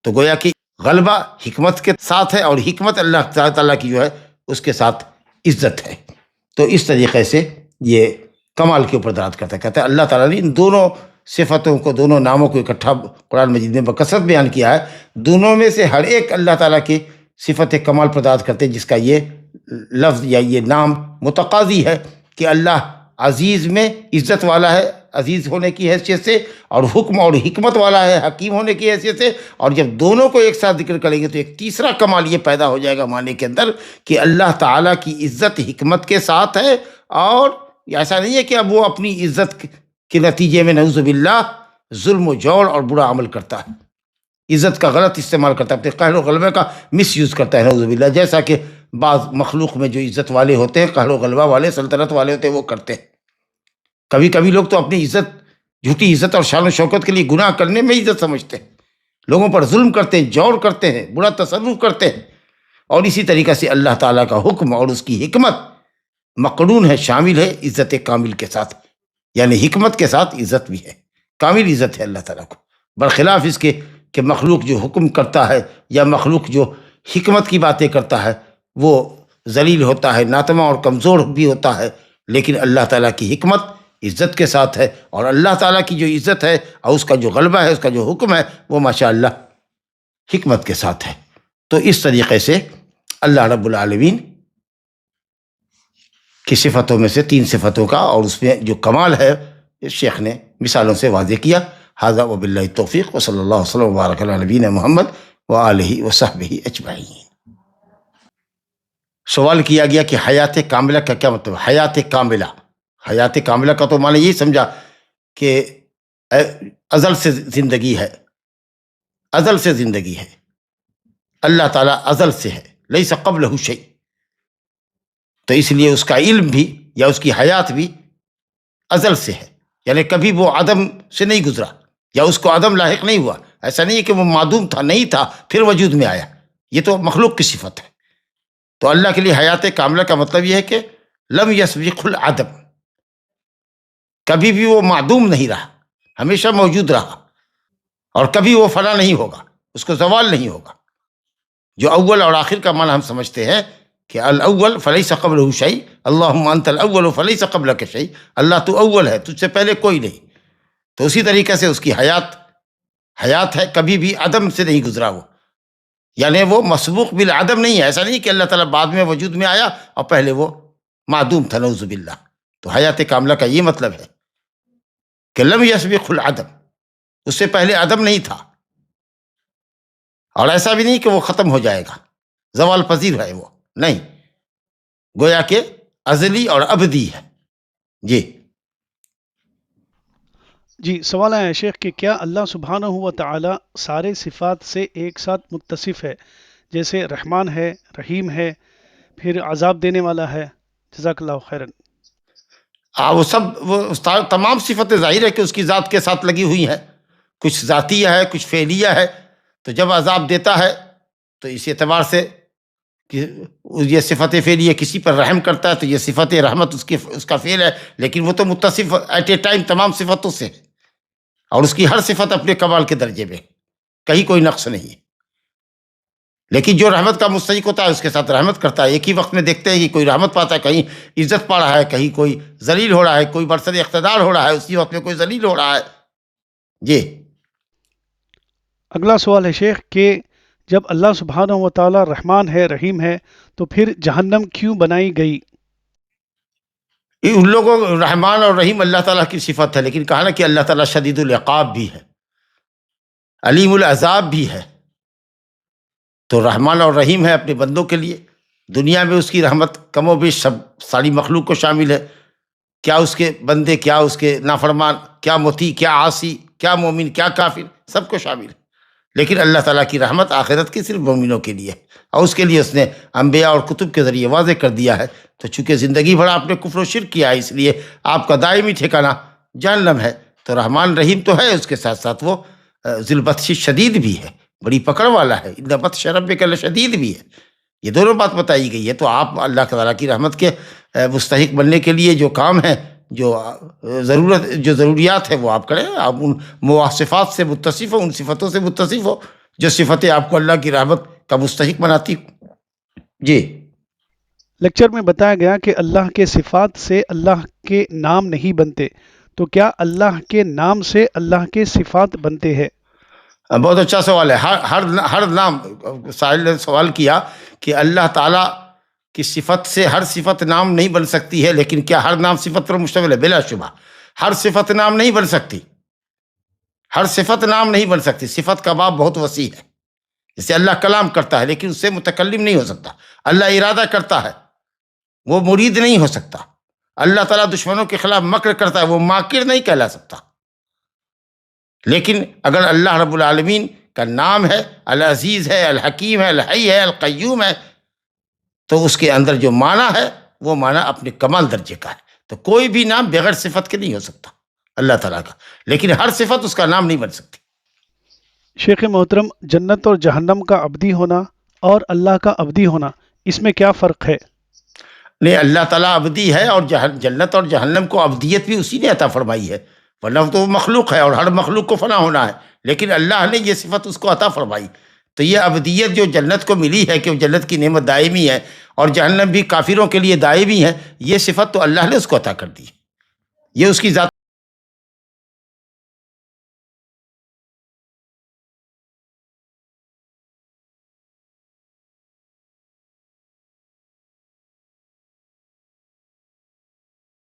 [SPEAKER 2] تو گویا کہ غلبہ حکمت کے ساتھ ہے، اور حکمت اللہ تعالیٰ کی جو ہے اس کے ساتھ عزت ہے۔ تو اس طریقے سے یہ کمال کے اوپر دلالت کرتا ہے۔ کہتا ہے اللہ تعالیٰ نے ان دونوں صفتوں کو، دونوں ناموں کو اکٹھا قرآن مجید میں بکثرت بیان کیا ہے۔ دونوں میں سے ہر ایک اللہ تعالیٰ کی صفت کمال پر دلالت کرتے ہیں، جس کا یہ لفظ یا یہ نام متقاضی ہے کہ اللہ عزیز میں عزت والا ہے، عزیز ہونے کی حیثیت سے، اور حکم اور حکمت والا ہے حکیم ہونے کی حیثیت سے۔ اور جب دونوں کو ایک ساتھ ذکر کریں گے تو ایک تیسرا کمال یہ پیدا ہو جائے گا معنی کے اندر کہ اللہ تعالیٰ کی عزت حکمت کے ساتھ ہے، اور ایسا نہیں ہے کہ اب وہ اپنی عزت کے نتیجے میں نعوذ باللہ ظلم و جور اور برا عمل کرتا ہے، عزت کا غلط استعمال کرتا ہے، اپنے قہر و غلبے کا مس یوز کرتا ہے نعوذ باللہ، جیسا کہ بعض مخلوق میں جو عزت والے ہوتے ہیں، قہر و غلبہ والے، سلطنت والے ہوتے ہیں، وہ کرتے ہیں۔ کبھی کبھی لوگ تو اپنی عزت، جھوٹی عزت اور شان و شوکت کے لیے گناہ کرنے میں عزت سمجھتے ہیں، لوگوں پر ظلم کرتے ہیں، جور کرتے ہیں، برا تصرف کرتے ہیں۔ اور اسی طریقے سے اللہ تعالیٰ کا حکم اور اس کی حکمت مقرون ہے، شامل ہے عزت کامل کے ساتھ، یعنی حکمت کے ساتھ عزت بھی ہے، کامل عزت ہے اللہ تعالیٰ کو، برخلاف اس کے کہ مخلوق جو حکم کرتا ہے یا مخلوق جو حکمت کی باتیں کرتا ہے وہ ذلیل ہوتا ہے، ناتواں اور کمزور بھی ہوتا ہے، لیکن اللہ تعالیٰ کی حکمت عزت کے ساتھ ہے، اور اللہ تعالیٰ کی جو عزت ہے اور اس کا جو غلبہ ہے، اس کا جو حکم ہے، وہ ماشاءاللہ حکمت کے ساتھ ہے۔ تو اس طریقے سے اللہ رب العالمین کی صفتوں میں سے تین صفتوں کا، اور اس میں جو کمال ہے شیخ نے مثالوں سے واضح کیا۔ ھذا وباللہ التوفیق، وصلی اللہ وسلم وبارک علی نبینا محمد وآلہ وصحبہ اجمعین۔ سوال کیا گیا کہ حیات کاملہ کا کیا مطلب ہے؟ حیات کاملہ، حیات کاملہ کا تو معنی یہی سمجھا کہ ازل سے زندگی ہے، ازل سے زندگی ہے، اللہ تعالیٰ ازل سے ہے، لیس قبلہ شیء، تو اس لیے اس کا علم بھی یا اس کی حیات بھی ازل سے ہے، یعنی کبھی وہ عدم سے نہیں گزرا یا اس کو عدم لاحق نہیں ہوا۔ ایسا نہیں ہے کہ وہ معدوم تھا، نہیں تھا، پھر وجود میں آیا، یہ تو مخلوق کی صفت ہے۔ تو اللہ کے لیے حیات کاملہ کا مطلب یہ ہے کہ لم یسبق العدم، کبھی بھی وہ معدوم نہیں رہا، ہمیشہ موجود رہا، اور کبھی وہ فنا نہیں ہوگا، اس کو زوال نہیں ہوگا۔ جو اول اور آخر کا معنی ہم سمجھتے ہیں کہ الاول فلیس قبلہ شیء، اللہم انت الاول فلیس قبلک شیء، اللہ تو اول ہے، تجھ سے پہلے کوئی نہیں۔ تو اسی طریقے سے اس کی حیات ہے، کبھی بھی عدم سے نہیں گزرا وہ، یعنی وہ مسبوق بالعدم نہیں ہے۔ ایسا نہیں کہ اللہ تعالیٰ بعد میں وجود میں آیا اور پہلے وہ معدوم تھا، نعوذ باللہ۔ تو حیات کاملہ کا یہ مطلب ہے کہ لم یسبق العدم، اس سے پہلے عدم نہیں تھا، اور ایسا بھی نہیں کہ وہ ختم ہو جائے گا، زوال پذیر ہے وہ، نہیں، گویا کہ ازلی اور ابدی ہے۔
[SPEAKER 3] جی سوال ہے شیخ کہ کیا اللہ سبحانہ و تعالی سارے صفات سے ایک ساتھ متصف ہے، جیسے رحمان ہے، رحیم ہے، پھر عذاب دینے والا ہے؟ جزاک اللہ خیرن۔
[SPEAKER 2] وہ سب تمام صفتیں ظاہر ہے کہ اس کی ذات کے ساتھ لگی ہوئی ہیں، کچھ ذاتیہ ہے، کچھ فعلیہ ہے. تو جب عذاب دیتا ہے تو اس اعتبار سے کہ یہ صفت فعلیہ کسی پر رحم کرتا ہے تو یہ صفت رحمت اس کا فعل ہے، لیکن وہ تو متصف ایٹ اے ٹائم تمام صفتوں سے ہے، اور اس کی ہر صفت اپنے کمال کے درجے میں، کہیں کوئی نقص نہیں ہے. لیکن جو رحمت کا مستحق ہوتا ہے اس کے ساتھ رحمت کرتا ہے. ایک ہی وقت میں دیکھتے ہیں کہ کوئی رحمت پاتا ہے، کہیں عزت پا رہا ہے، کہیں کوئی ذلیل ہو رہا ہے، کوئی برسر اقتدار ہو رہا ہے، اسی وقت میں کوئی ذلیل ہو رہا ہے. جی.
[SPEAKER 3] اگلا سوال ہے شیخ کہ جب اللہ سبحانہ و تعالی رحمان ہے، رحیم ہے، تو پھر جہنم کیوں بنائی گئی؟
[SPEAKER 2] ان لوگوں رحمان اور رحیم اللہ تعالیٰ کی صفت ہے، لیکن کہا نا کہ اللہ تعالیٰ شدید العقاب بھی ہے، علیم العذاب بھی ہے. تو رحمان اور رحیم ہے اپنے بندوں کے لیے. دنیا میں اس کی رحمت کم و بیش ساری مخلوق کو شامل ہے، کیا اس کے بندے، کیا اس کے نافرمان، کیا مطیع، کیا عاصی، کیا مومن، کیا کافر، سب کو شامل ہے. لیکن اللہ تعالیٰ کی رحمت آخرت کی صرف مومنوں کے لیے ہے، اور اس کے لیے اس نے انبیاء اور کتب کے ذریعے واضح کر دیا ہے. تو چونکہ زندگی بھر آپ نے کفر و شرک کیا ہے، اس لیے آپ کا دائمی ٹھکانہ جہنم ہے. تو رحمان رحیم تو ہے، اس کے ساتھ ساتھ وہ ذی البطش شدید بھی ہے، بڑی پکڑ والا ہے. ان بطش ربک لشدید بھی ہے. یہ دونوں بات بتائی گئی ہے. تو آپ اللہ تعالیٰ کی رحمت کے مستحق بننے کے لیے جو کام ہے، جو ضروریات ہے وہ آپ کریں. آپ ان مواصفات سے متصف ہو، ان صفتوں سے متصف ہو جو صفتیں آپ کو اللہ کی رحمت کا مستحق بناتی. جی.
[SPEAKER 3] لیکچر میں بتایا گیا کہ اللہ کے صفات سے اللہ کے نام نہیں بنتے، تو کیا اللہ کے نام سے اللہ کے صفات بنتے ہیں؟
[SPEAKER 2] بہت اچھا سوال ہے. ہر نام، سائل نے سوال کیا کہ اللہ تعالیٰ کی صفت سے ہر صفت نام نہیں بن سکتی ہے، لیکن کیا ہر نام صفت پر مشتمل ہے؟ بلا شبہ ہر صفت نام نہیں بن سکتی، ہر صفت نام نہیں بن سکتی. صفت کا باب بہت وسیع ہے. جیسے اللہ کلام کرتا ہے لیکن اس سے متکلم نہیں ہو سکتا. اللہ ارادہ کرتا ہے، وہ مرید نہیں ہو سکتا. اللہ تعالیٰ دشمنوں کے خلاف مکر کرتا ہے، وہ ماکر نہیں کہلا سکتا. لیکن اگر اللہ رب العالمین کا نام ہے، العزیز ہے، الحکیم ہے، الحی ہے، القیوم ہے، تو اس کے اندر جو معنی ہے وہ معنی اپنے کمال درجے کا ہے. تو کوئی بھی نام بغیر صفت کے نہیں ہو سکتا اللہ تعالیٰ کا، لیکن ہر صفت اس کا نام نہیں بن سکتی.
[SPEAKER 3] شیخ محترم، جنت اور جہنم کا ابدی ہونا اور اللہ کا ابدی ہونا، اس میں کیا فرق ہے؟
[SPEAKER 2] نہیں، اللہ تعالیٰ ابدی ہے، اور جنت اور جہنم کو ابدیت بھی اسی نے عطا فرمائی ہے، ورنہ تو وہ مخلوق ہے اور ہر مخلوق کو فنا ہونا ہے. لیکن اللہ نے یہ صفت اس کو عطا فرمائی. تو یہ ابدیت جو جنت کو ملی ہے کہ جنت کی نعمت دائمی ہے، اور جہنم بھی کافروں کے لیے دائمی ہے، یہ صفت تو اللہ نے اس کو عطا کر دی. یہ اس کی ذات